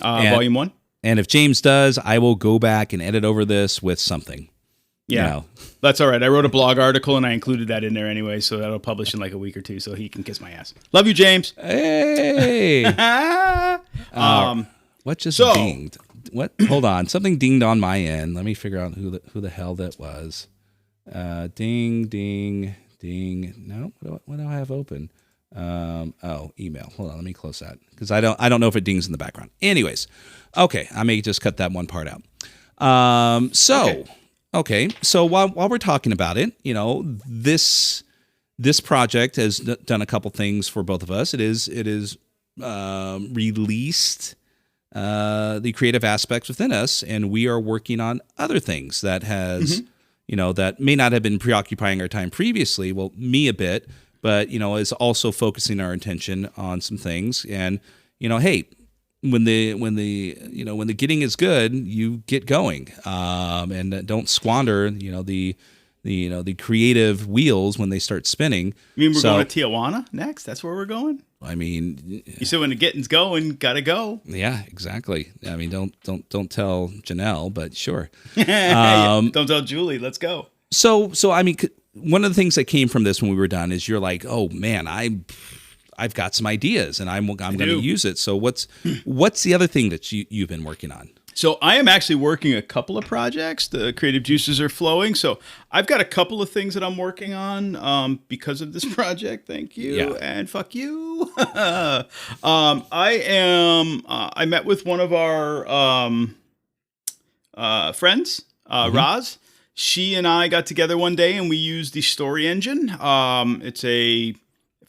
Volume 1. And if James does, I will go back and edit over this with something. Yeah, that's all right. I wrote a blog article and I included that in there anyway, so that'll publish in like a week or two, so he can kiss my ass. Love you, James. Hey. What just dinged? What? Hold on, something dinged on my end. Let me figure out who the hell that was. Ding, ding, ding. No, what do I have open? Email. Hold on, let me close that because I don't know if it dings in the background. Anyways, okay, I may just cut that one part out. Okay, so while we're talking about it, this project has done a couple things for both of us. It is released the creative aspects within us, and we are working on other things that has that may not have been preoccupying our time previously. Well, me a bit, but is also focusing our attention on some things. And hey, when the getting is good, you get going, and don't squander the creative wheels when they start spinning. You mean we're going to Tijuana next? That's where we're going? I mean, you said when the getting's going, gotta go. Yeah, exactly. I mean, don't tell Janelle, but sure. Don't tell Julie. Let's go. So I mean, one of the things that came from this when we were done is you're like, oh man, I've got some ideas and I'm going to use it. So what's the other thing that you've been working on? So I am actually working a couple of projects. The creative juices are flowing. So I've got a couple of things that I'm working on because of this project. Thank you. Yeah. And fuck you. I met with one of our friends, Roz. She and I got together one day and we used the story engine. For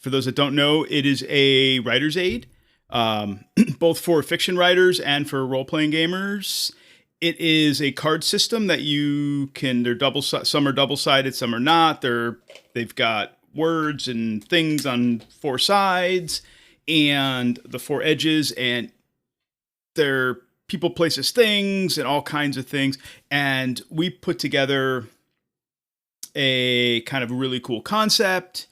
those that don't know, it is a writer's aid. Both for fiction writers and for role-playing gamers. It is a card system that some are double-sided, some are not. They've got words and things on 4 sides and the 4 edges, and they're people, places, things, and all kinds of things. And we put together a kind of really cool concept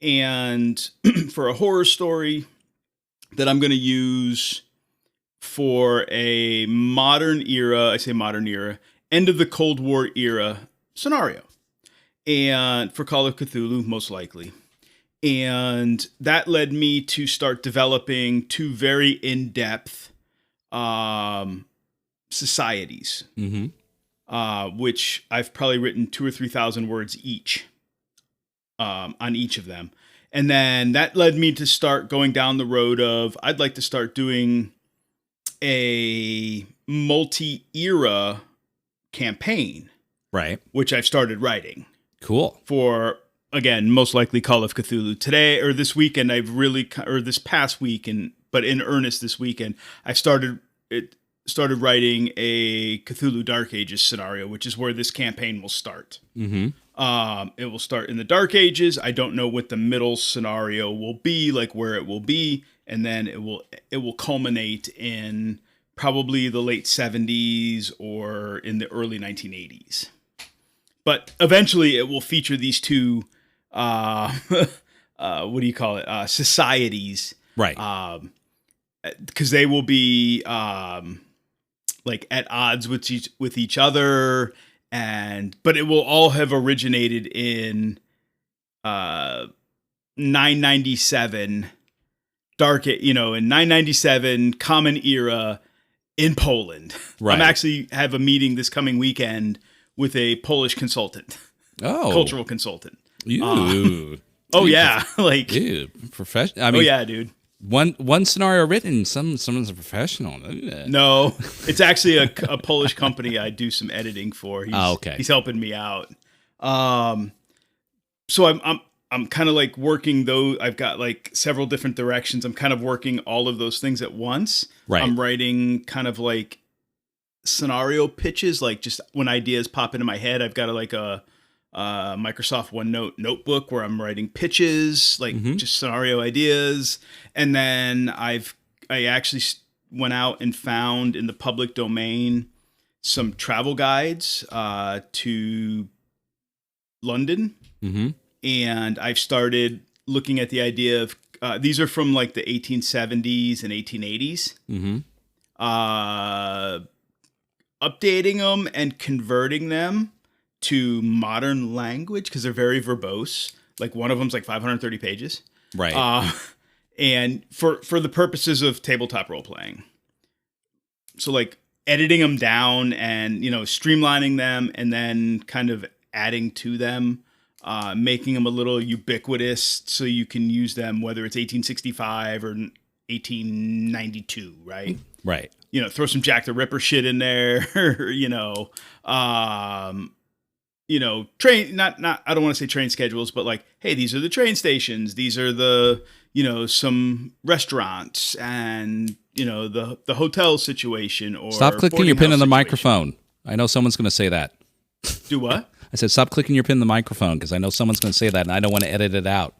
and for a horror story that I'm going to use for a modern era, end of the Cold War era scenario. And for Call of Cthulhu, most likely. And that led me to start developing 2 very in-depth societies, which I've probably written 2,000 or 3,000 words each on each of them. And then that led me to start going down the road of I'd like to start doing a multi-era campaign. Right. Which I've started writing. Cool. For, again, most likely Call of Cthulhu. Today, or this weekend, this past weekend, but in earnest this weekend, I started writing a Cthulhu Dark Ages scenario, which is where this campaign will start. Mm-hmm. It will start in the Dark Ages. I don't know what the middle scenario will be, like where it will be, and then it will culminate in probably the late 70s or in the early 1980s. But eventually, it will feature these 2, societies, right? Because they will be like at odds with each other. But it will all have originated in 997 in 997 Common Era in Poland. Right. I'm actually have a meeting this coming weekend with a Polish consultant, cultural consultant. Yeah, like professional. I mean, dude. One scenario written, someone's a professional. No, it's actually a Polish company I do some editing for. He's helping me out. So I'm kind of like working those. I've got like several different directions. I'm kind of working all of those things at once. Right. I'm writing kind of like scenario pitches, like just when ideas pop into my head. I've got like a Microsoft OneNote notebook where I'm writing pitches, like just scenario ideas. And then I actually went out and found in the public domain some travel guides to London. Mm-hmm. And I've started looking at the idea of, these are from like the 1870s and 1880s. Mm-hmm. Updating them and converting them to modern language because they're very verbose. Like one of them's like 530 pages. Right. And for the purposes of tabletop role playing. So like editing them down and, streamlining them and then kind of adding to them, making them a little ubiquitous so you can use them, whether it's 1865 or 1892, right? Right. Throw some Jack the Ripper shit in there, train, not, I don't want to say train schedules, but like, hey, these are the train stations. These are the, some restaurants and, the hotel situation or stop clicking your pin on the microphone. I know someone's going to say that. Do what? I said, stop clicking your pin in the microphone because I know someone's going to say that, and I don't want to edit it out.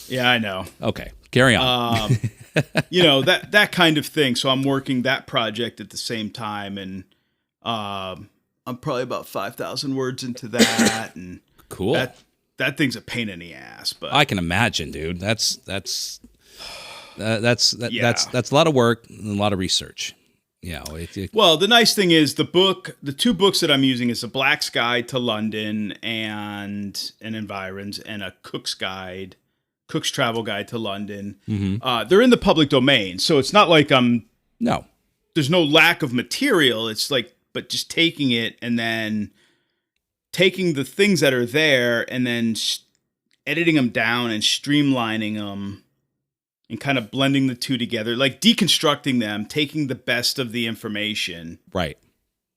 Yeah, I know. Okay, carry on. That kind of thing. So I'm working that project at the same time, and I'm probably about 5,000 words into that, and Cool. That thing's a pain in the ass. But I can imagine, dude. That's a lot of work and a lot of research. Well, the nice thing is the two books that I'm using is a Black's Guide to London and Environs, and a Cook's Travel Guide to London. Mm-hmm. They're in the public domain, so it's not like No. there's no lack of material. It's like, but just taking it and then taking the things that are there and then editing them down and streamlining them and kind of blending the two together, like deconstructing them, taking the best of the information, Right.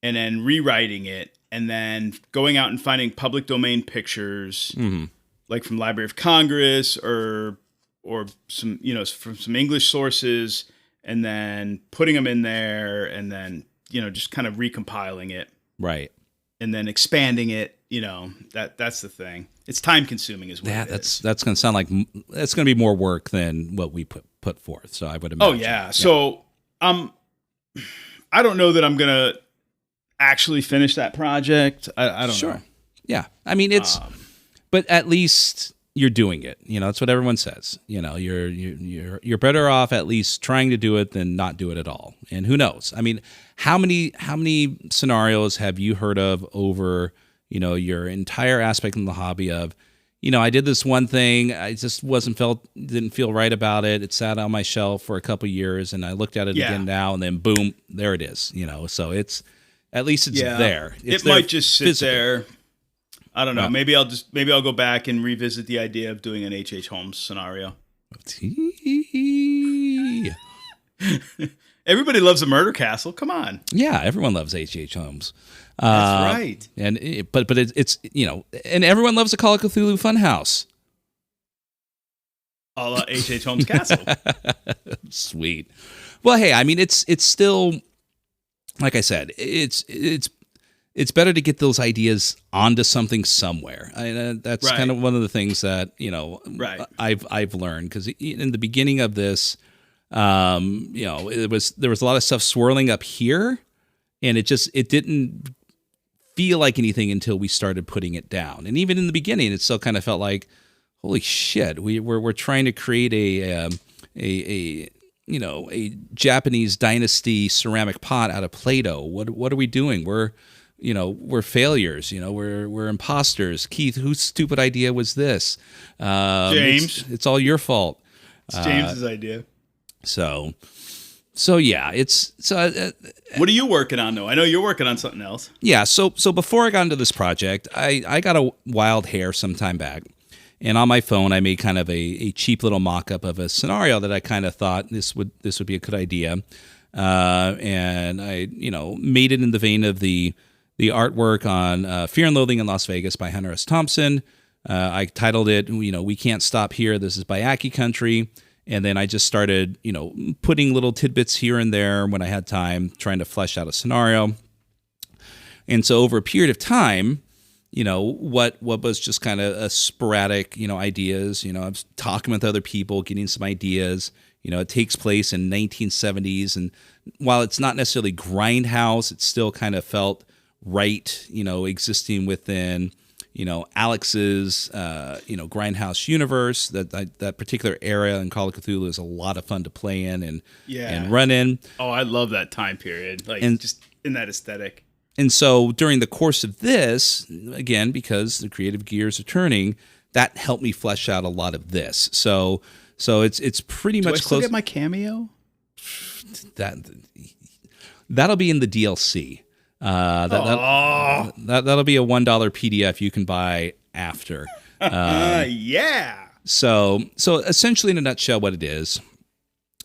and then rewriting it, and then going out and finding public domain pictures, Mm-hmm. like from Library of Congress or some, from some English sources, and then putting them in there, and then, just kind of recompiling it. Right. And then expanding it, that's the thing. It's time consuming as well. Yeah, that's going to sound like that's going to be more work than what we put forth. So I would imagine. Oh yeah. So I don't know that I'm gonna actually finish that project. I don't know. Yeah. I mean, but at least you're doing it. That's what everyone says. You're better off at least trying to do it than not do it at all. And who knows? I mean, how many scenarios have you heard of over, your entire aspect in the hobby of, I did this one thing, I just didn't feel right about it. It sat on my shelf for a couple years, and I looked at it again now, and then boom, there it is. So it's at least it's there. It might just sit there. I don't know. Maybe I'll go back and revisit the idea of doing an H.H. Holmes scenario. Everybody loves a murder castle. Come on. Yeah, everyone loves H.H. Holmes. That's right. But it's and everyone loves a Call of Cthulhu Funhouse. A la H.H. Holmes Castle. Sweet. Well, hey, I mean, it's still, like I said, it's better to get those ideas onto something somewhere. That's kind of one of the things that I've learned, because in the beginning of this, there was a lot of stuff swirling up here, and it didn't feel like anything until we started putting it down. And even in the beginning, it still kind of felt like, holy shit, we're trying to create a Japanese dynasty ceramic pot out of Play-Doh. What are we doing? We're failures. We're imposters. Keith, whose stupid idea was this? James. It's all your fault. It's James's idea. So yeah, what are you working on though? I know you're working on something else. Yeah. So before I got into this project, I got a wild hair some time back, and on my phone I made kind of a cheap little mock-up of a scenario that I kind of thought this would be a good idea, and I made it in the vein of the artwork on Fear and Loathing in Las Vegas by Hunter S. Thompson. I titled it, We Can't Stop Here. This is by Aki Country. And then I just started, putting little tidbits here and there when I had time, trying to flesh out a scenario. And so over a period of time, what was just kind of a sporadic, ideas, I was talking with other people, getting some ideas. It takes place in 1970s. And while it's not necessarily grindhouse, it still kind of felt right, existing within, Alex's, grindhouse universe. That particular area in Call of Cthulhu is a lot of fun to play in and run in. Oh, I love that time period. Just in that aesthetic. And so during the course of this, again, because the creative gears are turning, that helped me flesh out a lot of this. So it's pretty much still close. Get my cameo? That'll be in the DLC. That'll be a $1 PDF you can buy after. Yeah. So essentially, in a nutshell, what it is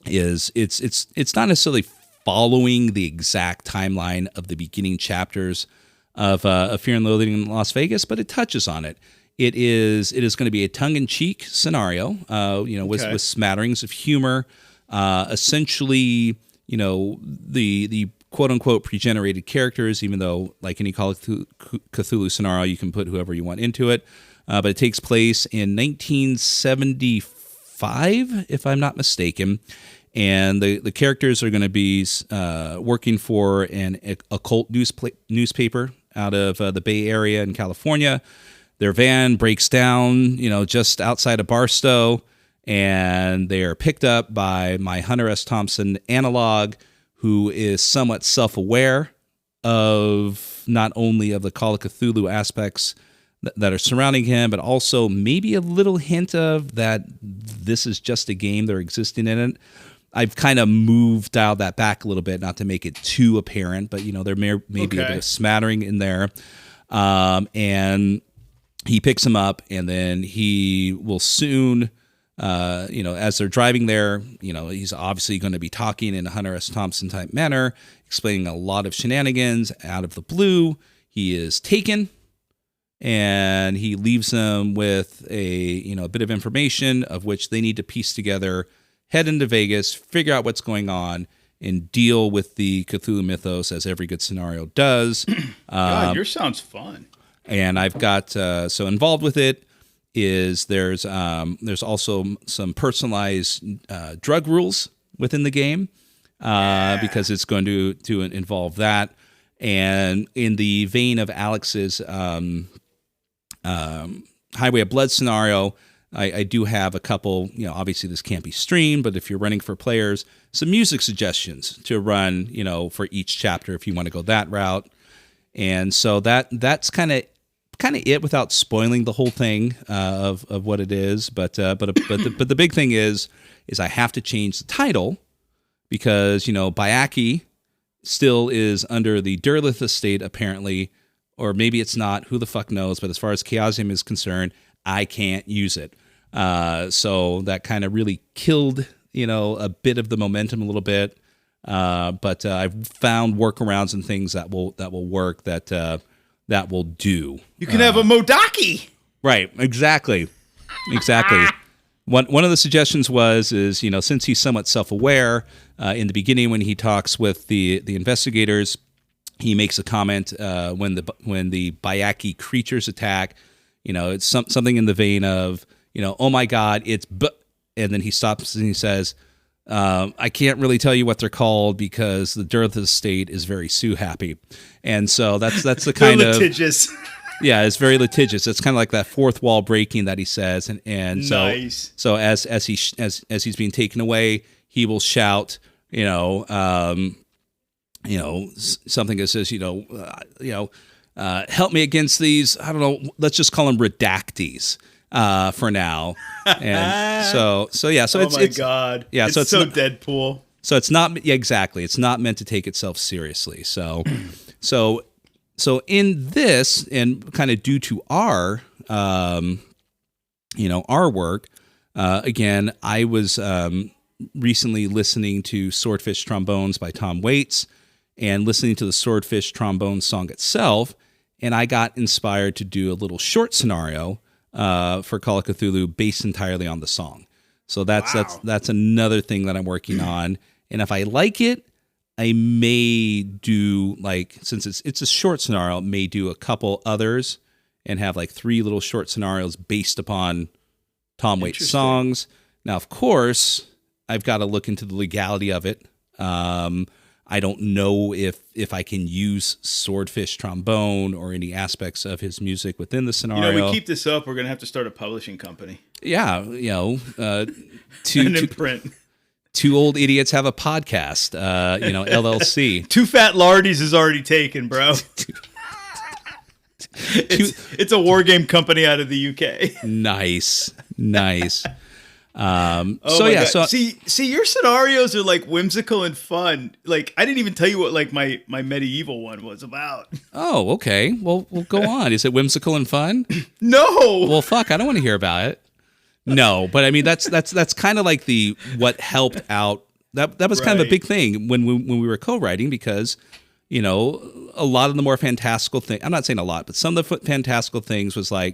it's not necessarily following the exact timeline of the beginning chapters of Fear and Loathing in Las Vegas, but it touches on it. It is going to be a tongue-in-cheek scenario, with smatterings of humor. Essentially, the quote unquote pre-generated characters, even though like any Call of Cthulhu scenario, you can put whoever you want into it. But it takes place in 1975, if I'm not mistaken. And the characters are going to be working for an occult newspaper out of the Bay Area in California. Their van breaks down, just outside of Barstow, and they are picked up by my Hunter S. Thompson analog, who is somewhat self-aware of not only of the Call of Cthulhu aspects that are surrounding him, but also maybe a little hint of that this is just a game, they're existing in it. I've kind of dialed that back a little bit, not to make it too apparent, but there may be a bit of smattering in there. And he picks him up, and then he will soon, as they're driving there, he's obviously going to be talking in a Hunter S. Thompson type manner, explaining a lot of shenanigans. Out of the blue, he is taken, and he leaves them with a bit of information of which they need to piece together, head into Vegas, figure out what's going on, and deal with the Cthulhu mythos as every good scenario does. God, yours sounds fun. And I've got so involved with it is there's also some personalized drug rules within the game because it's going to involve that. And in the vein of Alex's Highway of Blood scenario, I do have a couple, obviously this can't be streamed, but if you're running for players, some music suggestions to run, for each chapter if you want to go that route. And so that's kind of it without spoiling the whole thing of what it is. But the big thing is I have to change the title because, Bayaki still is under the Derleth estate apparently, or maybe it's not, who the fuck knows. But as far as Chaosium is concerned, I can't use it. So that kind of really killed, a bit of the momentum a little bit. But I've found workarounds and things that will work that will do. You can have a Modaki. Right. Exactly. One of the suggestions is, since he's somewhat self-aware, in the beginning when he talks with the investigators, he makes a comment when the Bayaki creatures attack. It's something in the vein of, oh my God, it's and then he stops and he says, I can't really tell you what they're called because the Derleth estate is very Sue happy, and so that's the kind of litigious. Yeah, it's very litigious. It's kind of like that fourth wall breaking that he says, and so nice. So as he's being taken away, he will shout, something that says, help me against these. I don't know. Let's just call them redactees for now. And so yeah. So oh my God. Yeah. It's so it's so not, Deadpool. So it's not exactly. It's not meant to take itself seriously. So in this, and kind of due to our work, again, I was recently listening to Swordfish Trombones by Tom Waits and listening to the Swordfish Trombone song itself, and I got inspired to do a little short scenario for Call of Cthulhu based entirely on the song. So that's another thing that I'm working on, and if I like it, I may do, since it's a short scenario, may do a couple others and have 3 little short scenarios based upon Tom Waits songs. Now, of course, I've got to look into the legality of it. I don't know if I can use Swordfish Trombone or any aspects of his music within the scenario. We keep this up, we're going to have to start a publishing company. Yeah, and imprint. 2 old idiots have a podcast, LLC. 2 Fat Lardies is already taken, bro. It's a war game company out of the UK. Nice. See, your scenarios are whimsical and fun. I didn't even tell you what my medieval one was about. Oh, okay. Well, go on. Is it whimsical and fun? No. Well, fuck. I don't want to hear about it. No, but I mean that's kind of what helped out. That was kind of a big thing when we were co-writing because, a lot of the more fantastical thing. I'm not saying a lot, but some of the fantastical things was I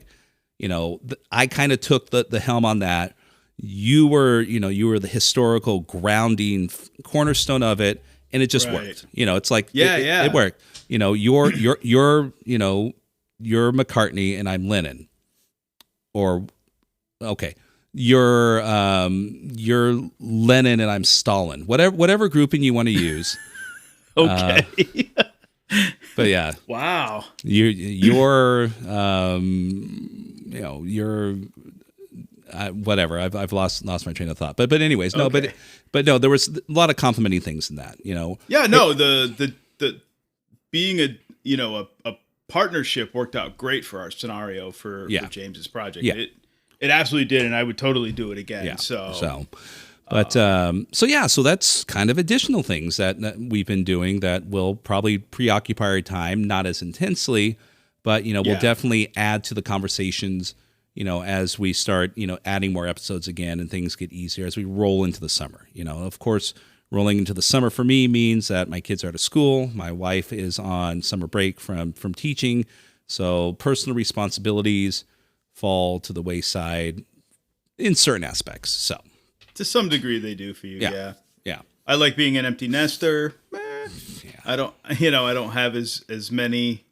kind of took the helm on that. You were the historical grounding cornerstone of it, and it just Right. worked. It's like Yeah. it worked. You're you're McCartney and I'm Lennon, or okay, you're Lennon and I'm Stalin. Whatever grouping you want to use. Okay. But yeah, Wow. you're whatever. I've lost my train of thought. But anyways, no. Okay. But no, there was a lot of complimenting things in that. Yeah. No. The being a partnership worked out great for our scenario for James's project. Yeah. It absolutely did, and I would totally do it again. Yeah. So that's kind of additional things that we've been doing that will probably preoccupy our time, not as intensely, but we'll definitely add to the conversations, as we start, adding more episodes again and things get easier as we roll into the summer. Of course, rolling into the summer for me means that my kids are out of school, my wife is on summer break from teaching, so personal responsibilities fall to the wayside in certain aspects. So to some degree, they do for you. Yeah. I like being an empty nester. I don't have as many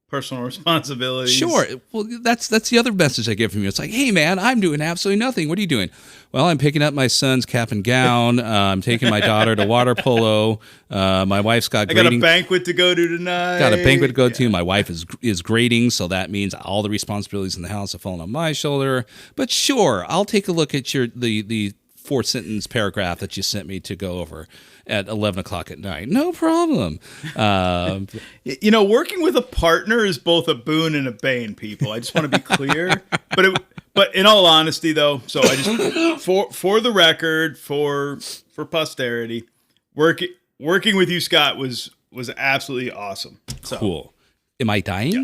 personal responsibilities. Sure. Well, that's the other message I get from you. It's like, hey, man, I'm doing absolutely nothing. What are you doing? Well, I'm picking up my son's cap and gown. I'm taking my daughter to water polo. My wife's got grading. I got a banquet to go to tonight. Got a banquet to go to. My wife is grading, so that means all the responsibilities in the house are falling on my shoulder. But sure, I'll take a look at the 4-sentence paragraph that you sent me to go over at 11 o'clock at night. No problem. Working with a partner is both a boon and a bane, people. I just want to be clear. But in all honesty, though, so I just for the record, for posterity, working with you, Scott, was absolutely awesome. So. Cool. Am I dying? Yeah.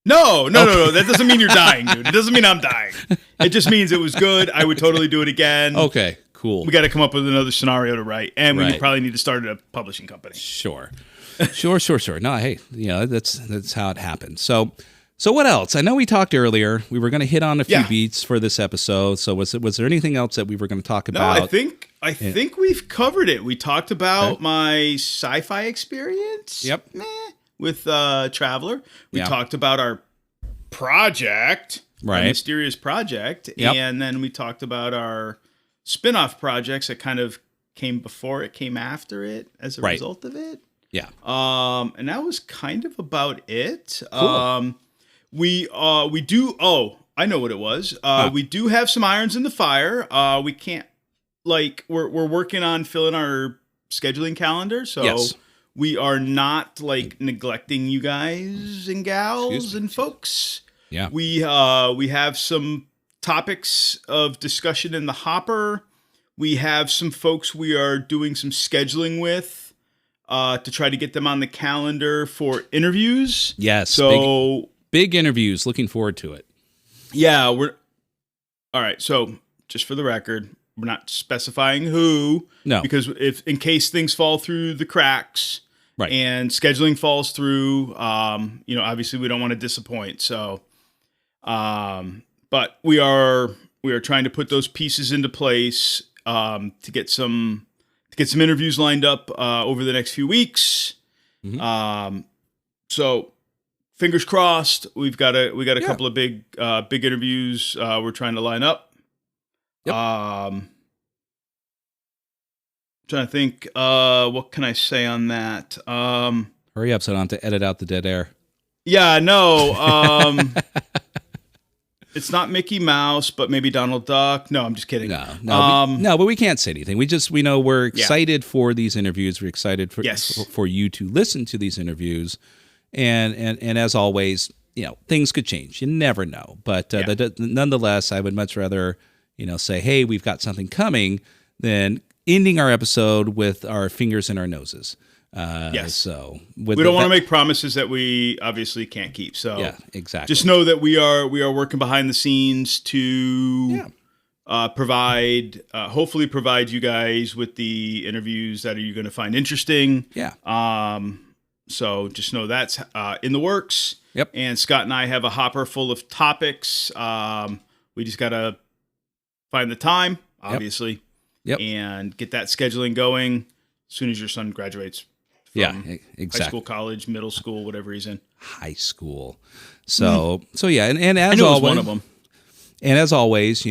No. That doesn't mean you're dying, dude. It doesn't mean I'm dying. It just means it was good. I would totally do it again. Okay, cool. We got to come up with another scenario to write, and we Right. probably need to start a publishing company. Sure. No, hey, that's how it happened. So what else? I know we talked earlier. We were going to hit on a few beats for this episode. So was there anything else that we were going to talk about? No, I think we've covered it. We talked about my sci-fi experience. Yep. With Traveler. We talked about our project, our mysterious project, and then we talked about our spin-off projects that kind of came before it, came after it as a result of it. Yeah. And that was kind of about it. Cool. We do. Oh, I know what it was. We do have some irons in the fire. We can't we're working on filling our scheduling calendar. So we are not neglecting you guys and gals and folks. Yeah. We have some topics of discussion in the hopper. We have some folks we are doing some scheduling with to try to get them on the calendar for interviews. Yes. So big interviews. Looking forward to it. Yeah, we're all right. So just for the record, we're not specifying who. No. Because in case things fall through the cracks, and scheduling falls through, obviously we don't want to disappoint. So, but we are trying to put those pieces into place to get some interviews lined up over the next few weeks. Mm-hmm. So fingers crossed. We got a couple of big interviews we're trying to line up. Yep. Trying to think, what can I say on that? Hurry up so I don't have to edit out the dead air. Yeah, no. It's not Mickey Mouse, but maybe Donald Duck. No, I'm just kidding. No, but we can't say anything. We know we're excited for these interviews. We're excited for you to listen to these interviews. And as always, things could change. You never know. But nonetheless, I would much rather, say, hey, we've got something coming than ending our episode with our fingers in our noses. So we don't want to make promises that we obviously can't keep. So yeah, exactly. Just know that we are working behind the scenes to hopefully provide you guys with the interviews that you're going to find interesting. Yeah. So just know that's in the works. Yep. And Scott and I have a hopper full of topics. We just got to find the time, obviously. Yep. and get that scheduling going as soon as your son graduates from exactly. high school, college, middle school, whatever he's in. High school. So yeah, and as I knew it was always, one of them. And as always,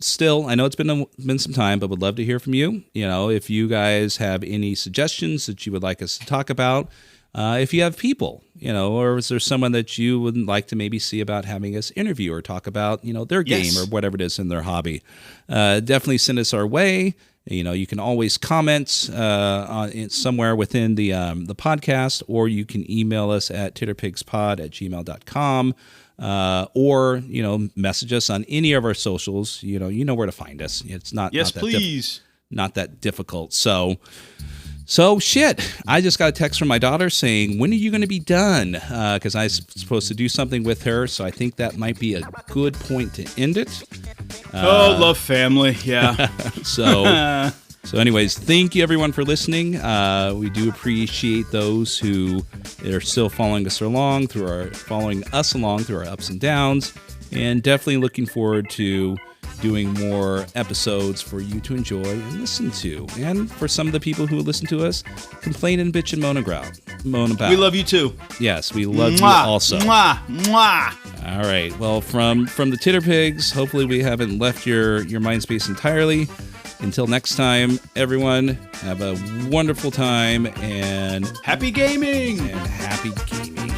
still, I know it's been some time, but would love to hear from you. If you guys have any suggestions that you would like us to talk about, if you have people, or is there someone that you would like to maybe see about having us interview or talk about, their game or whatever it is in their hobby, definitely send us our way. You can always comment on somewhere within the podcast, or you can email us at titterpigspod@gmail.com. Or message us on any of our socials. You know where to find us. It's not please not that difficult. So shit. I just got a text from my daughter saying, "When are you going to be done?" Because I was supposed to do something with her. So I think that might be a good point to end it. Love family, yeah. So anyways, thank you everyone for listening. We do appreciate those who are still following us along through our ups and downs, and definitely looking forward to doing more episodes for you to enjoy and listen to. And for some of the people who listen to us, complain and bitch and moan about. We love you too. Yes, we love you also. Mwah, mwah. All right. Well, from the Titter Pigs, hopefully we haven't left your mind space entirely. Until next time, everyone, have a wonderful time and happy gaming. And happy gaming.